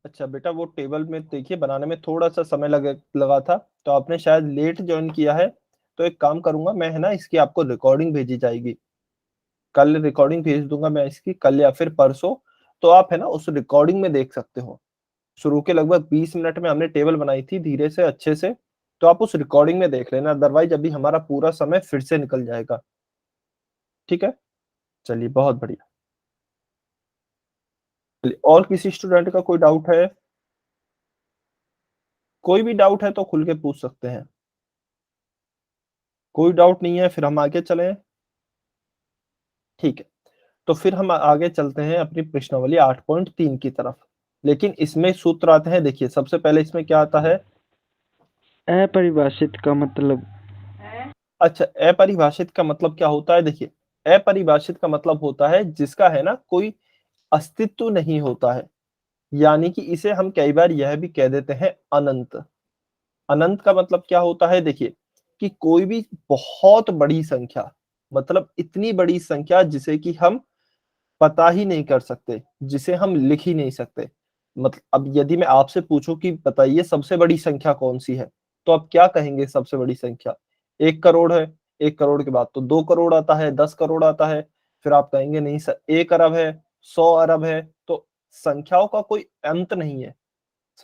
[SPEAKER 1] अच्छा बेटा, वो टेबल में देखिए बनाने में थोड़ा सा समय लगा था, तो आपने शायद लेट ज्वाइन किया है। तो एक काम करूंगा मैं, है ना, इसकी आपको रिकॉर्डिंग भेजी जाएगी। कल रिकॉर्डिंग भेज दूंगा मैं इसकी, कल या फिर परसों। तो आप, है ना, उस रिकॉर्डिंग में देख सकते हो। शुरू के लगभग 20 मिनट में हमने टेबल बनाई थी धीरे से अच्छे से। तो आप उस रिकॉर्डिंग में देख लेना, अदरवाइज अभी हमारा पूरा समय फिर से निकल जाएगा। ठीक है, चलिए बहुत बढ़िया। चलिए, और किसी स्टूडेंट का कोई डाउट है? कोई भी डाउट है तो खुल के पूछ सकते हैं। कोई डाउट नहीं है, फिर हम आगे चलें। ठीक है, तो फिर हम आगे चलते हैं अपनी प्रश्नावली 8.3 की तरफ। लेकिन इसमें सूत्र आते हैं, देखिए सबसे पहले इसमें क्या आता है?
[SPEAKER 2] अपरिभाषित का मतलब?
[SPEAKER 1] अच्छा, अपरिभाषित का मतलब क्या होता है? देखिए अपरिभाषित का मतलब होता है जिसका, है ना, कोई अस्तित्व नहीं होता है। यानी कि इसे हम कई बार यह भी कह देते हैं अनंत। अनंत का मतलब क्या होता है? देखिए कि कोई भी बहुत बड़ी संख्या, मतलब इतनी बड़ी संख्या जिसे कि हम पता ही नहीं कर सकते, जिसे हम लिख ही नहीं सकते। मतलब अब यदि मैं आपसे पूछूं कि बताइए सबसे बड़ी संख्या कौन सी है, तो आप क्या कहेंगे? सबसे बड़ी संख्या 1 करोड़ है। 1 करोड़ के बाद तो 2 करोड़ आता है, 10 करोड़ आता है। फिर आप कहेंगे नहीं सर, 1 अरब है, 100 अरब है। तो संख्याओं का कोई अंत नहीं है,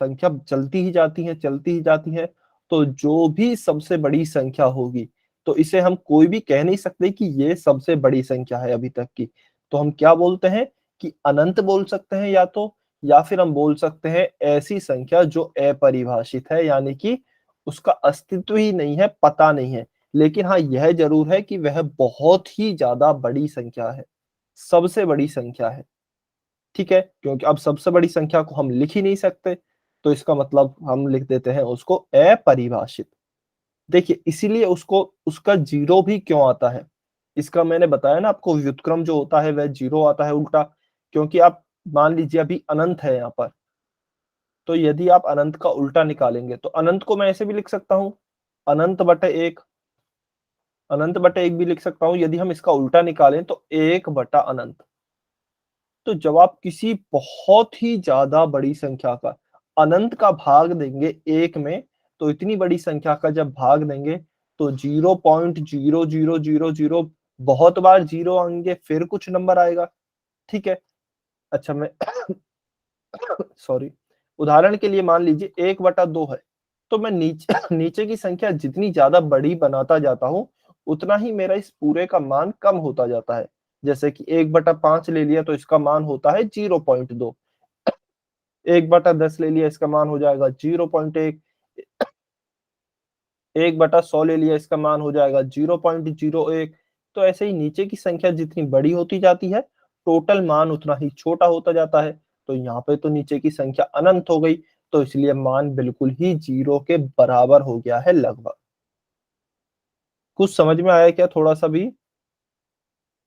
[SPEAKER 1] संख्या चलती ही जाती है, चलती ही जाती है। तो जो भी सबसे बड़ी संख्या होगी, तो इसे हम कोई भी कह नहीं सकते कि ये सबसे बड़ी संख्या है अभी तक की। तो हम क्या बोलते हैं कि अनंत बोल सकते हैं या तो, या फिर हम बोल सकते हैं ऐसी संख्या जो अपरिभाषित है, यानी कि उसका अस्तित्व ही नहीं है, पता नहीं है। लेकिन हाँ, यह जरूर है कि वह बहुत ही ज्यादा बड़ी संख्या है, सबसे बड़ी संख्या है। ठीक है, क्योंकि अब सबसे बड़ी संख्या को हम लिख ही नहीं सकते, तो इसका मतलब हम लिख देते हैं उसको अपरिभाषित। देखिए इसीलिए उसको, उसका जीरो भी क्यों आता है, इसका मैंने बताया ना आपको, व्युत्क्रम जो होता है वह जीरो आता है उल्टा। क्योंकि आप मान लीजिए अभी अनंत है यहाँ पर, तो यदि आप अनंत का उल्टा निकालेंगे तो अनंत को मैं ऐसे भी लिख सकता हूं, अनंत बटे एक। अनंत बटे एक भी लिख सकता हूं, यदि हम इसका उल्टा निकालें तो 1/अनंत। तो जब आप किसी बहुत ही ज्यादा बड़ी संख्या का, अनंत का भाग देंगे 1 में, तो इतनी बड़ी संख्या का जब भाग देंगे तो 0.0000 बहुत बार 0 आएंगे, फिर कुछ नंबर आएगा। ठीक है, अच्छा मैं सॉरी, उदाहरण के लिए मान लीजिए 1/2 है, तो मैं नीचे नीचे की संख्या जितनी ज्यादा बड़ी बनाता जाता हूँ, उतना ही मेरा इस पूरे का मान कम होता जाता है। जैसे कि 1/5 ले लिया तो इसका मान होता है 0.2, 1/10 ले लिया इसका मान हो जाएगा 0.1, 1/100 ले लिया इसका मान हो जाएगा 0.01। तो ऐसे ही नीचे की संख्या जितनी बड़ी होती जाती है, टोटल मान उतना ही छोटा होता जाता है। तो यहाँ पे तो नीचे की संख्या अनंत हो गई, तो इसलिए मान बिल्कुल ही 0 के बराबर हो गया है लगभग। कुछ समझ में आया क्या थोड़ा सा भी?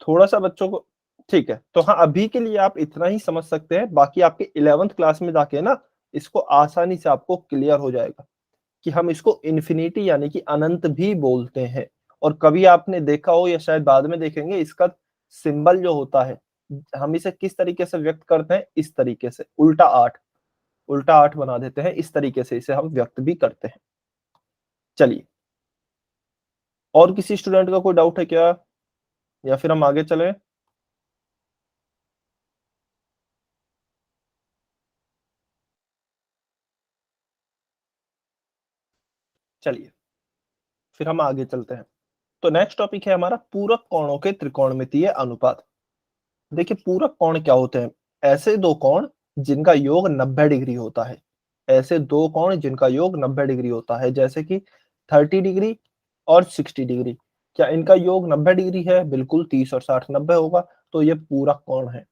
[SPEAKER 1] थोड़ा सा बच्चों को ठीक है, तो हाँ अभी के लिए आप इतना ही समझ सकते हैं, बाकी आपके 11th क्लास में जाके ना इसको आसानी से आपको क्लियर हो जाएगा कि हम इसको इन्फिनिटी यानी कि अनंत भी बोलते हैं। और कभी आपने देखा हो या शायद बाद में देखेंगे, इसका सिंबल जो होता है, हम इसे किस तरीके से व्यक्त करते हैं, इस तरीके से उल्टा 8, उल्टा 8 बना देते हैं, इस तरीके से इसे हम व्यक्त भी करते हैं। चलिए, और किसी स्टूडेंट का कोई डाउट है क्या, या फिर हम आगे चलें? चलिए फिर हम आगे चलते हैं। तो नेक्स्ट टॉपिक है हमारा पूरक कोणों के त्रिकोणमितीय अनुपात। देखिए पूरक कोण क्या होते हैं? ऐसे दो कोण जिनका योग 90 डिग्री होता है। ऐसे दो कोण जिनका योग 90 डिग्री होता है, जैसे कि 30 डिग्री और 60 डिग्री। क्या इनका योग 90 डिग्री है? बिल्कुल, 30 और 60 90 होगा, तो ये पूरक कोण है।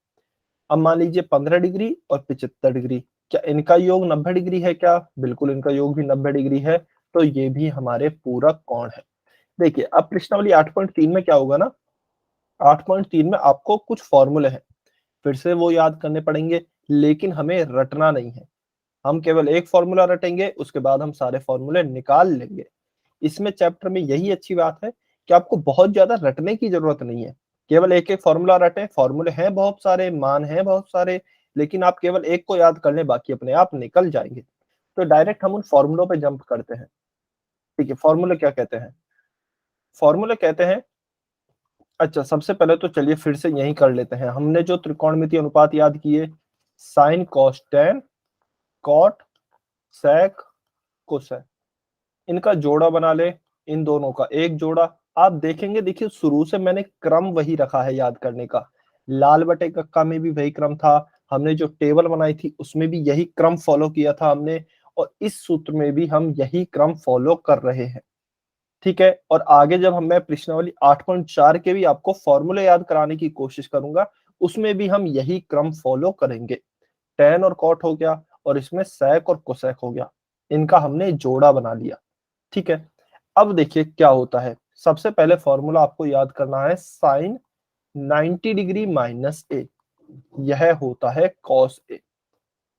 [SPEAKER 1] अब मान लीजिए 15 डिग्री और 75 डिग्री, क्या इनका योग 90 डिग्री है क्या? बिल्कुल, इनका योग भी 90 डिग्री है, तो ये भी हमारे पूरक कोण है। देखिए अब प्रश्नावली 8.3 में क्या होगा ना, 8.3 में आपको कुछ फॉर्मूले हैं, फिर से वो याद करने पड़ेंगे, लेकिन हमें रटना नहीं है। हम केवल एक फॉर्मूला रटेंगे, उसके बाद हम सारे फॉर्मूले निकाल लेंगे। इसमें चैप्टर में यही अच्छी बात है कि आपको बहुत ज्यादा रटने की जरूरत नहीं है। केवल एक एक फॉर्मूला रटें, फॉर्मूले हैं बहुत सारे, मान हैं बहुत सारे, लेकिन आप केवल एक को याद कर लें, बाकी अपने आप निकल जाएंगे। तो डायरेक्ट हम उन फॉर्मूलों पे जंप करते हैं। ठीक है, फॉर्मूले क्या कहते हैं? फॉर्मूले कहते हैं, अच्छा सबसे पहले तो चलिए फिर से यही कर लेते हैं। हमने जो त्रिकोणमितीय अनुपात याद किए, sine cos tan, cot sec cosec, इनका जोड़ा बना ले, इन दोनों का एक जोड़ा। आप देखेंगे, देखिए शुरू से मैंने क्रम वही रखा है याद करने का। लाल बटे कक्का में भी वही क्रम था, हमने जो टेबल बनाई थी उसमें भी यही क्रम फॉलो किया था हमने, और इस सूत्र में भी हम यही क्रम फॉलो कर रहे हैं। ठीक है, और आगे जब मैं प्रश्नावली 8.4 के भी आपको फॉर्मूले याद कराने की कोशिश करूंगा, उसमें भी हम यही क्रम फॉलो करेंगे। टेन और कॉट हो गया, और इसमें सेक और कोसेक हो गया, इनका हमने जोड़ा बना लिया। ठीक है, अब देखिए क्या होता है। सबसे पहले फॉर्मूला आपको याद करना है, साइन 90 डिग्री माइनस ए, यह होता है कॉस ए।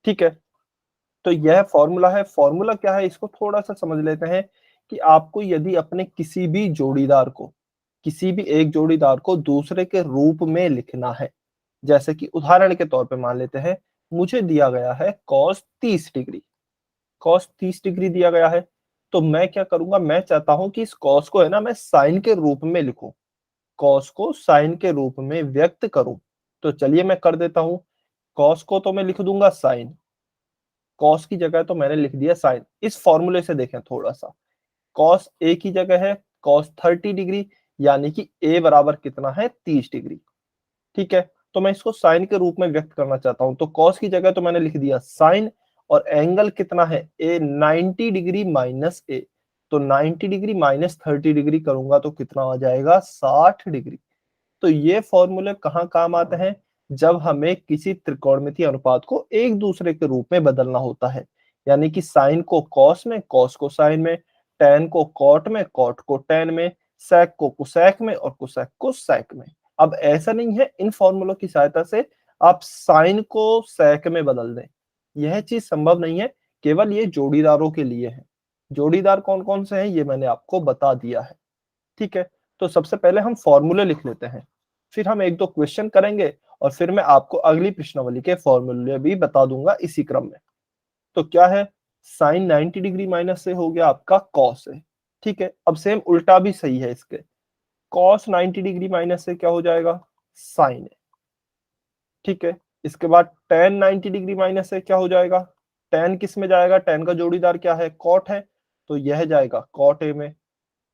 [SPEAKER 1] ठीक है, तो यह फॉर्मूला है। फॉर्मूला क्या है, इसको थोड़ा सा समझ लेते हैं कि आपको यदि अपने किसी भी जोड़ीदार को, किसी भी एक जोड़ीदार को दूसरे के रूप में लिखना है, जैसे कि उदाहरण के तौर पे मान लेते हैं, मुझे दिया गया है cos 30 डिग्री, cos 30 डिग्री दिया गया है, तो मैं क्या करूंगा, मैं चाहता हूं कि इस cos को है ना मैं साइन के रूप में लिखूं, cos को साइन के रूप में व्यक्त करूं। तो चलिए मैं कर देता हूं, cos को तो मैं लिख दूंगा साइन, cos की जगह तो मैंने लिख दिया साइन। इस फॉर्मूले से देखें थोड़ा सा, cos a की जगह है cos 30 डिग्री, यानी कि a बराबर कितना है 30 डिग्री। ठीक है, तो मैं इसको साइन के रूप में व्यक्त करना चाहता हूं, तो cos की जगह तो मैंने लिख दिया साइन, और एंगल कितना है a 90 डिग्री माइनस a, तो 90 डिग्री माइनस 30 डिग्री करूंगा तो कितना आ जाएगा 60 डिग्री। तो ये फॉर्मूले कहाँ काम आते हैं, जब हमें किसी त्रिकोणमितीय अनुपात को एक दूसरे के रूप में बदलना होता है, यानी कि साइन को कॉस में, कॉस को साइन में, टेन को कॉट में, कॉट को टेन में, सेक को कुसेक में, और कुसेक को सेक में। अब ऐसा नहीं है इन फॉर्मूलों की सहायता से आप साइन को सेक में बदल दें, यह चीज संभव नहीं है, केवल ये जोड़ीदारों के लिए है। जोड़ीदार कौन कौन से हैं ये मैंने आपको बता दिया है। ठीक है, तो सबसे पहले हम फॉर्मूले लिख लेते हैं, फिर हम एक दो क्वेश्चन करेंगे, और फिर मैं आपको अगली प्रश्नावली के फॉर्मूले भी बता दूंगा इसी क्रम में। तो क्या है, साइन 90 डिग्री माइनस से हो गया आपका कॉस है। ठीक है, अब सेम उल्टा भी सही है इसके, कॉस 90 डिग्री माइनस से क्या हो जाएगा, साइन है। ठीक है, इसके बाद tan 90 डिग्री माइनस से क्या हो जाएगा, tan किस में जाएगा, tan का जोड़ीदार क्या है, cot है, तो यह जाएगा cot a में।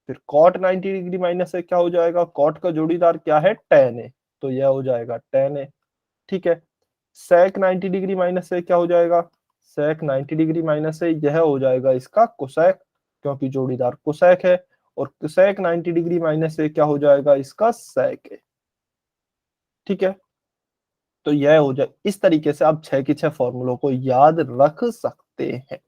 [SPEAKER 1] फिर cot 90 डिग्री माइनस से क्या हो जाएगा, cot का जोड़ीदार क्या है, tan a, तो यह हो जाएगा tan a। ठीक है, sec 90 डिग्री माइनस से क्या हो जाएगा, sec 90 डिग्री माइनस से यह हो जाएगा इसका cosec, क्योंकि जोड़ीदार cosec है, और cosec 90 डिग्री माइनस से क्या हो जाएगा इसका sec a। ठीक है, तो यह हो जाए, इस तरीके से आप 6 के 6 फॉर्मूलों को याद रख सकते हैं।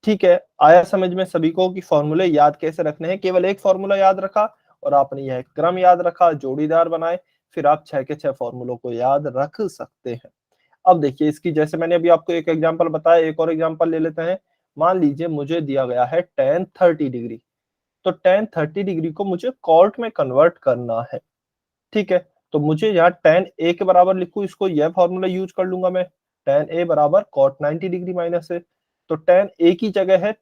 [SPEAKER 1] ठीक है, आया समझ में सभी को कि फॉर्मूले याद कैसे रखने हैं। केवल एक फॉर्मूला याद रखा और आपने यह क्रम याद रखा, जोड़ीदार बनाए, फिर आप 6 के 6 फॉर्मूलों को याद रख सकते हैं। अब देखिए इसकी, जैसे मैंने अभी आपको एक एग्जांपल बताया, एक और एग्जांपल ले लेते हैं। मान लीजिए मुझे दिया गया है tan 30 डिग्री, तो tan 30 डिग्री को मुझे कॉट में कन्वर्ट करना है। ठीक है, तो मुझे यहाँ tan a के बराबर लिखूं, इसको यह फॉर्मूला यूज कर लूंगा मैं, tan a बराबर cot 90 डिग्री माइनस है। तो tan a की जगह है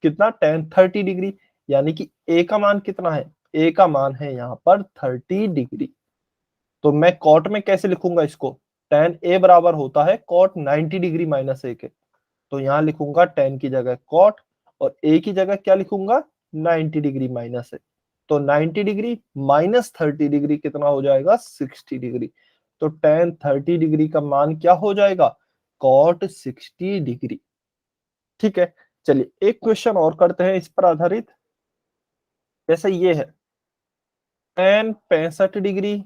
[SPEAKER 1] कितना, tan 30 डिग्री, यानी कि a का मान कितना है, a का मान है यहाँ पर 30 डिग्री। तो मैं cot में कैसे लिखूंगा इसको, tan a बराबर होता है cot 90 डिग्री माइनस a के, तो यहाँ लिखूंगा tan की जगह cot और a की जगह क्या लिखूंगा, 90 डिग्री माइनस है। तो 90 डिग्री माइनस 30 डिग्री कितना हो जाएगा, 60 डिग्री। तो tan 30 डिग्री का मान क्या हो जाएगा, cot 60 डिग्री। ठीक है, चलिए एक क्वेश्चन और करते हैं इस पर आधारित। जैसे ये है tan 65 डिग्री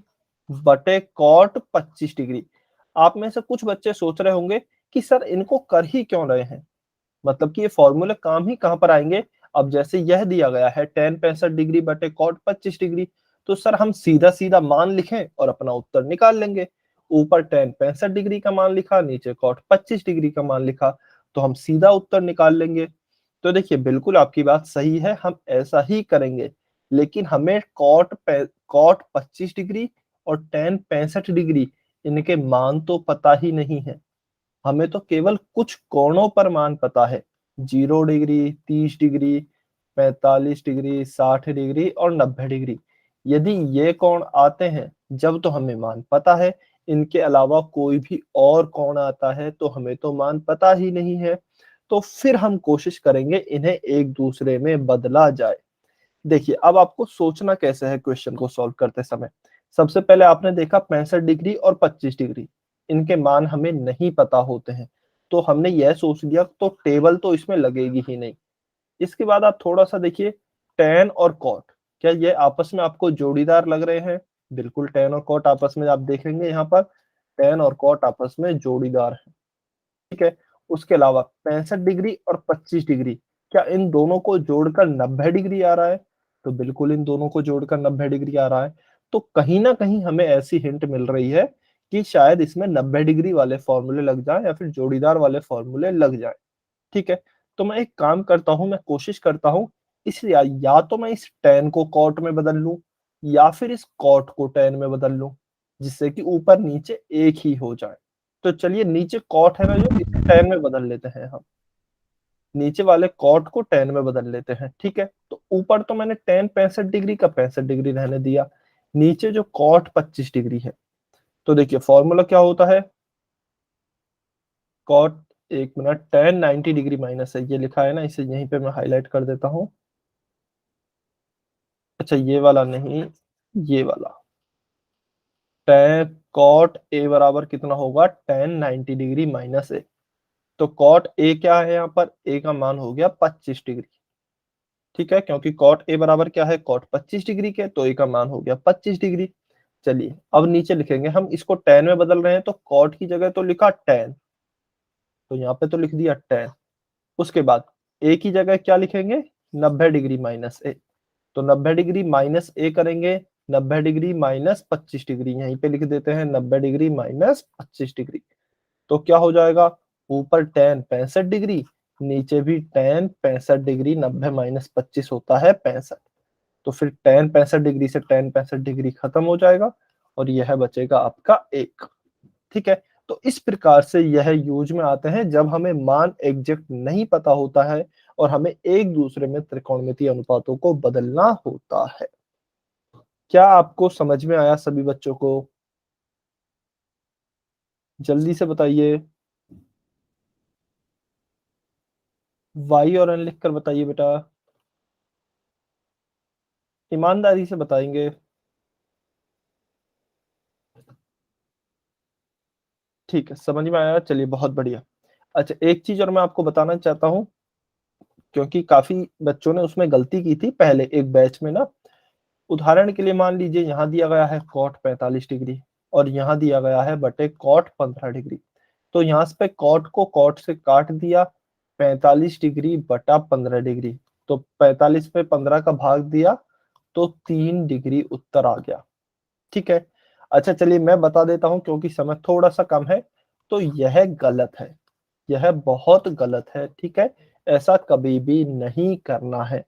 [SPEAKER 1] बटे cot 25 डिग्री। आप में से कुछ बच्चे सोच रहे होंगे कि सर इनको कर ही क्यों रहे हैं, मतलब कि ये फॉर्मूले काम ही कहां पर आएंगे। अब जैसे यह दिया गया है tan 65 डिग्री बटे cot 25 डिग्री, तो सर हम सीधा सीधा मान लिखें और अपना उत्तर निकाल लेंगे। ऊपर tan 65 डिग्री का मान लिखा, नीचे cot 25 डिग्री का मान लिखा, तो हम सीधा उत्तर निकाल लेंगे। तो देखिए बिल्कुल आपकी बात सही है, हम ऐसा ही करेंगे, लेकिन हमें cot 25 डिग्री और tan 65 डिग्री इनके मान तो पता ही नहीं है। हमें तो केवल कुछ कोणों पर मान पता है, 0 डिग्री, 30 डिग्री, 45 डिग्री, 60 डिग्री और 90 डिग्री। यदि ये कोण आते हैं जब तो हमें मान पता है, इनके अलावा कोई भी और कोण आता है तो हमें तो मान पता ही नहीं है। तो फिर हम कोशिश करेंगे इन्हें एक दूसरे में बदला जाए। देखिए अब आपको सोचना कैसे है क्वेश्चन को सॉल्व करते समय। सबसे पहले आपने देखा 65 डिग्री और 25 डिग्री, इनके मान हमें नहीं पता होते हैं, तो हमने यह सोच लिया तो टेबल तो इसमें लगेगी ही नहीं। इसके बाद आप थोड़ा सा देखिए tan और cot, क्या ये आपस में आपको जोड़ीदार लग रहे हैं, बिल्कुल tan और cot आपस में आप देखेंगे यहाँ पर tan और cot आपस में जोड़ीदार है। ठीक है, उसके अलावा 65 डिग्री और 25 डिग्री, क्या इन दोनों को जोड़कर 90 डिग्री आ रहा है, तो बिल्कुल इन दोनों को जोड़कर 90 डिग्री आ रहा है। तो कहीं ना कहीं हमें ऐसी हिंट मिल रही है कि शायद इसमें 90 डिग्री वाले फॉर्मूले लग जाए या फिर जोड़ीदार वाले फॉर्मूले लग जाए। ठीक है, तो मैं एक काम करता हूं, मैं कोशिश करता हूं इस या तो मैं इस tan को cot में बदल लूं या फिर इस cot को tan में बदल लूं, जिससे कि ऊपर नीचे एक ही हो जाए। तो चलिए नीचे cot है ना जो, इसे tan में बदल लेते हैं हम, नीचे वाले cot को tan में बदल लेते हैं। ठीक है, तो ऊपर तो मैंने tan 65 डिग्री का 65 डिग्री रहने दिया, नीचे जो cot 25 डिग्री है, तो देखिए फॉर्मूला क्या होता है, cot, एक मिनट, tan 90 डिग्री माइनस है, ये लिखा है ना, इसे यहीं पे मैं हाईलाइट कर देता हूं। अच्छा ये वाला नहीं, ये वाला, tan cot a बराबर कितना होगा, tan 90 डिग्री माइनस ए। तो cot a क्या है, यहाँ पर a का मान हो गया 25 डिग्री। ठीक है, क्योंकि cot a बराबर क्या है, cot 25 डिग्री के, तो a का मान हो गया 25 डिग्री। चलिए अब नीचे लिखेंगे हम, इसको tan में बदल रहे हैं तो cot की जगह तो लिखा tan, तो यहाँ पे तो लिख दिया tan। उसके बाद a की जगह क्या लिखेंगे, 90 डिग्री माइनस ए, तो 90 डिग्री माइनस ए करेंगे, 90 डिग्री माइनस 25 डिग्री, यहीं पे लिख देते हैं 90 डिग्री माइनस 25 डिग्री। तो क्या हो जाएगा, ऊपर tan 65 डिग्री, नीचे भी tan 65 डिग्री, 90 माइनस 25 होता है 65। तो फिर tan 65 डिग्री से tan 65 डिग्री खत्म हो जाएगा और यह बचेगा आपका 1। ठीक है, तो इस प्रकार से यह यूज में आते हैं जब हमें मान एग्जैक्ट नहीं पता होता है और हमें एक दूसरे में त्रिकोणमितीय अनुपातों को बदलना होता है। क्या आपको समझ में आया सभी बच्चों को? जल्दी से बताइए। वाई और एन लिखकर बताइए बेटा, ईमानदारी से बताएंगे। ठीक है, समझ में आया, चलिए बहुत बढ़िया। अच्छा, एक चीज और मैं आपको बताना चाहता हूँ, क्योंकि काफी बच्चों ने उसमें गलती की थी पहले एक बैच में ना। उदाहरण के लिए मान लीजिए यहाँ दिया गया है कॉट 45 डिग्री और यहाँ दिया गया है बटे कॉट 15 डिग्री। तो यहाँ पे कॉट को कॉट से काट दिया, 45 डिग्री बटा 15 डिग्री, तो 45 पे 15 का भाग दिया तो 3 डिग्री उत्तर आ गया। ठीक है। अच्छा चलिए मैं बता देता हूं क्योंकि समय थोड़ा सा कम है। तो यह गलत है, यह बहुत गलत है। ठीक है, ऐसा कभी भी नहीं करना है।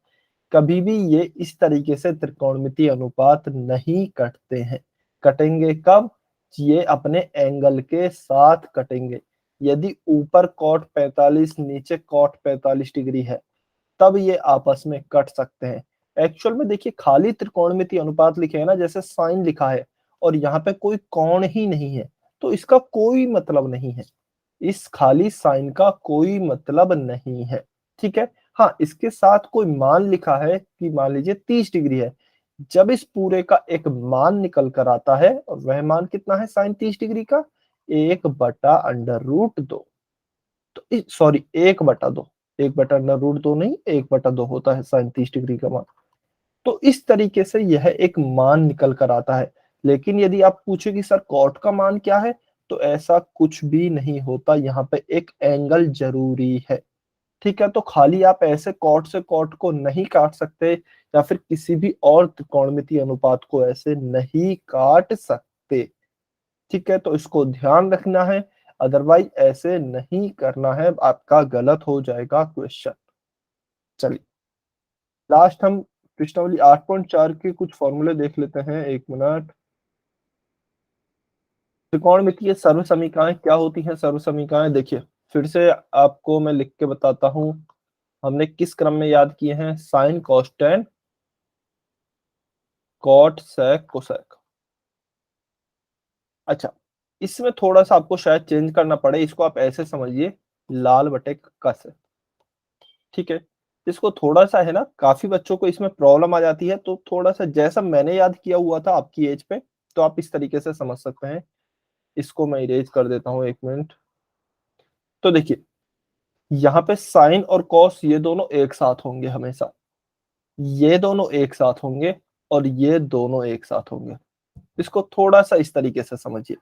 [SPEAKER 1] कभी भी ये इस तरीके से त्रिकोणमितीय अनुपात नहीं कटते हैं। कटेंगे कब? ये अपने एंगल के साथ कटेंगे। यदि ऊपर कॉट 45 नीचे कॉट 45 डिग्री है तब ये आपस में कट सकते हैं। एक्चुअल में देखिए खाली त्रिकोणमितीय अनुपात लिखे है ना, जैसे साइन लिखा है और यहाँ पे कोई कोण ही नहीं है, तो इसका कोई मतलब नहीं है। इस खाली साइन का कोई मतलब नहीं है। ठीक है। हाँ, इसके साथ कोई मान लिखा है कि मान लीजिए 30 डिग्री है। जब इस पूरे का एक मान निकल कर आता है और वह मान कितना है साइन 30 डिग्री का, 1/√2। तो सॉरी 1/2, 1/√2 नहीं, 1/2 होता है साइन 30 डिग्री का मान। तो इस तरीके से यह एक मान निकल कर आता है। लेकिन यदि आप पूछे कि सर कॉट का मान क्या है, तो ऐसा कुछ भी नहीं होता, यहाँ पे एक एंगल जरूरी है। ठीक है, तो खाली आप ऐसे कॉट से कॉट को नहीं काट सकते या फिर किसी भी और त्रिकोणमितीय अनुपात को ऐसे नहीं काट सकते। ठीक है, तो इसको ध्यान रखना है, अदरवाइज ऐसे नहीं करना है, आपका गलत हो जाएगा क्वेश्चन। चलिए लास्ट हम प्रश्नावली 8.4 के कुछ फॉर्मूले देख लेते हैं। एक मिनट। त्रिकोणमितीय सर्व समीकरण क्या होती हैं? सर्व समीकरण देखिए फिर से आपको मैं लिख के बताता हूं। हमने किस क्रम में याद किए हैं? Sine cos tan cot sec cosec. अच्छा, इसमें थोड़ा सा आपको शायद चेंज करना पड़े, इसको आप ऐसे समझिए लाल बटे कस। ठीक है, इसको थोड़ा सा है ना, काफी बच्चों को इसमें प्रॉब्लम आ जाती है, तो थोड़ा सा जैसा मैंने याद किया हुआ था आपकी एज पे, तो आप इस तरीके से समझ सकते हैं। इसको मैं इरेज कर देता हूँ, एक मिनट। तो देखिए यहाँ पे साइन और कॉस ये दोनों एक साथ होंगे हमेशा, ये दोनों एक साथ होंगे और ये दोनों एक साथ होंगे। इसको थोड़ा सा इस तरीके से समझिए।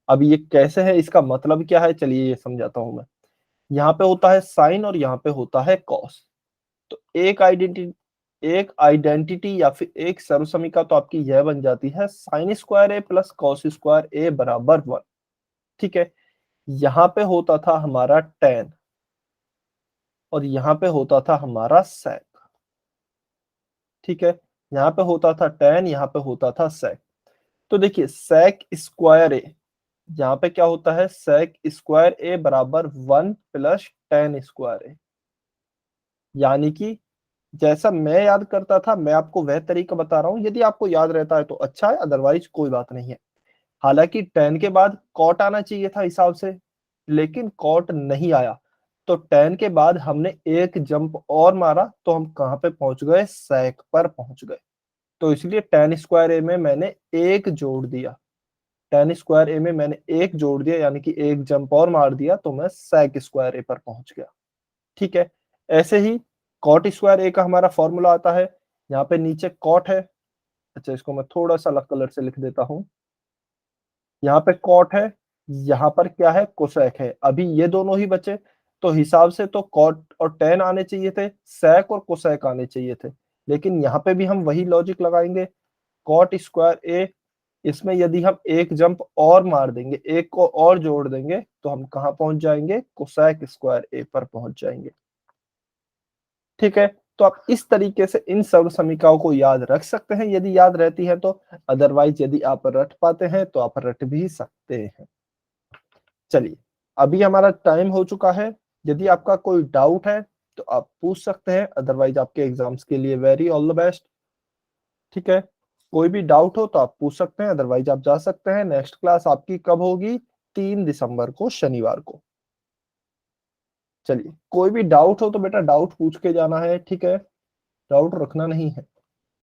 [SPEAKER 1] अब ये कैसे है, इसका मतलब क्या है, चलिए ये समझाता हूं मैं। यहाँ पे होता है साइन और यहाँ पे होता है कॉस। तो एक आइडेंटिटी या फिर एक सर्वसमीका तो आपकी यह बन जाती है साइन स्क्वायर ए प्लस कॉस स्क्वायर ए बराबर 1। ठीक है, यहाँ पे होता था हमारा टेन और यहाँ पे होता था हमारा सेक। ठीक है, यहाँ पे होता था टेन, यहाँ पे होता था सेक। तो देखिए सेक स्क्वायर ए, यहाँ पे क्या होता है सेक स्क्वायर ए बराबर 1 प्लस टेन स्क्वायर ए। यानी कि जैसा मैं याद करता था मैं आपको वह तरीका बता रहा हूं, यदि आपको याद रहता है तो अच्छा है, अदरवाइज कोई बात नहीं है। हालांकि टेन के बाद कॉट आना चाहिए था हिसाब से, लेकिन कॉट नहीं आया, तो टेन के बाद हमने एक जंप और मारा तो हम कहां पे पहुंच गए? सेक पर पहुंच गए। तो इसलिए टेन स्क्वायर ए में मैंने एक जोड़ दिया, टेन स्क्वायर ए में मैंने एक जोड़ दिया, यानी कि एक जंप और मार दिया तो मैं सेक स्क्वायर ए पर पहुंच गया। ठीक है, ऐसे ही कॉट स्क्वायर ए का हमारा फॉर्मूला आता है। यहाँ पे नीचे कॉट है, अच्छा इसको मैं थोड़ा सा अलग कलर से लिख देता हूं। यहाँ पे कॉट है, यहाँ पर क्या है? कोसेक है। अभी ये दोनों ही बचे, तो हिसाब से तो कॉट और टेन आने चाहिए थे, सेक और कोसेक आने चाहिए थे। लेकिन यहाँ पे भी हम वही लॉजिक लगाएंगे, कॉट स्क्वायर ए, इसमें यदि हम एक जंप और मार देंगे, एक को और जोड़ देंगे, तो हम कहाँ पहुंच जाएंगे? कोसेक स्क्वायर ए पर पहुंच जाएंगे। ठीक है, तो आप इस तरीके से इन सर्व समीकरणों को याद रख सकते हैं यदि याद रहती है तो, अदरवाइज यदि आप रट पाते हैं तो आप रट भी सकते हैं। चलिए, अभी हमारा टाइम हो चुका है। यदि आपका कोई डाउट है तो आप पूछ सकते हैं, अदरवाइज आपके एग्जाम्स के लिए वेरी ऑल द बेस्ट। ठीक है, कोई भी डाउट हो तो आप पूछ सकते हैं, अदरवाइज आप जा सकते हैं। नेक्स्ट क्लास आपकी कब होगी? 3 दिसंबर को, शनिवार को। चलिए, कोई भी डाउट हो तो बेटा डाउट पूछ के जाना है, ठीक है, डाउट रखना नहीं है।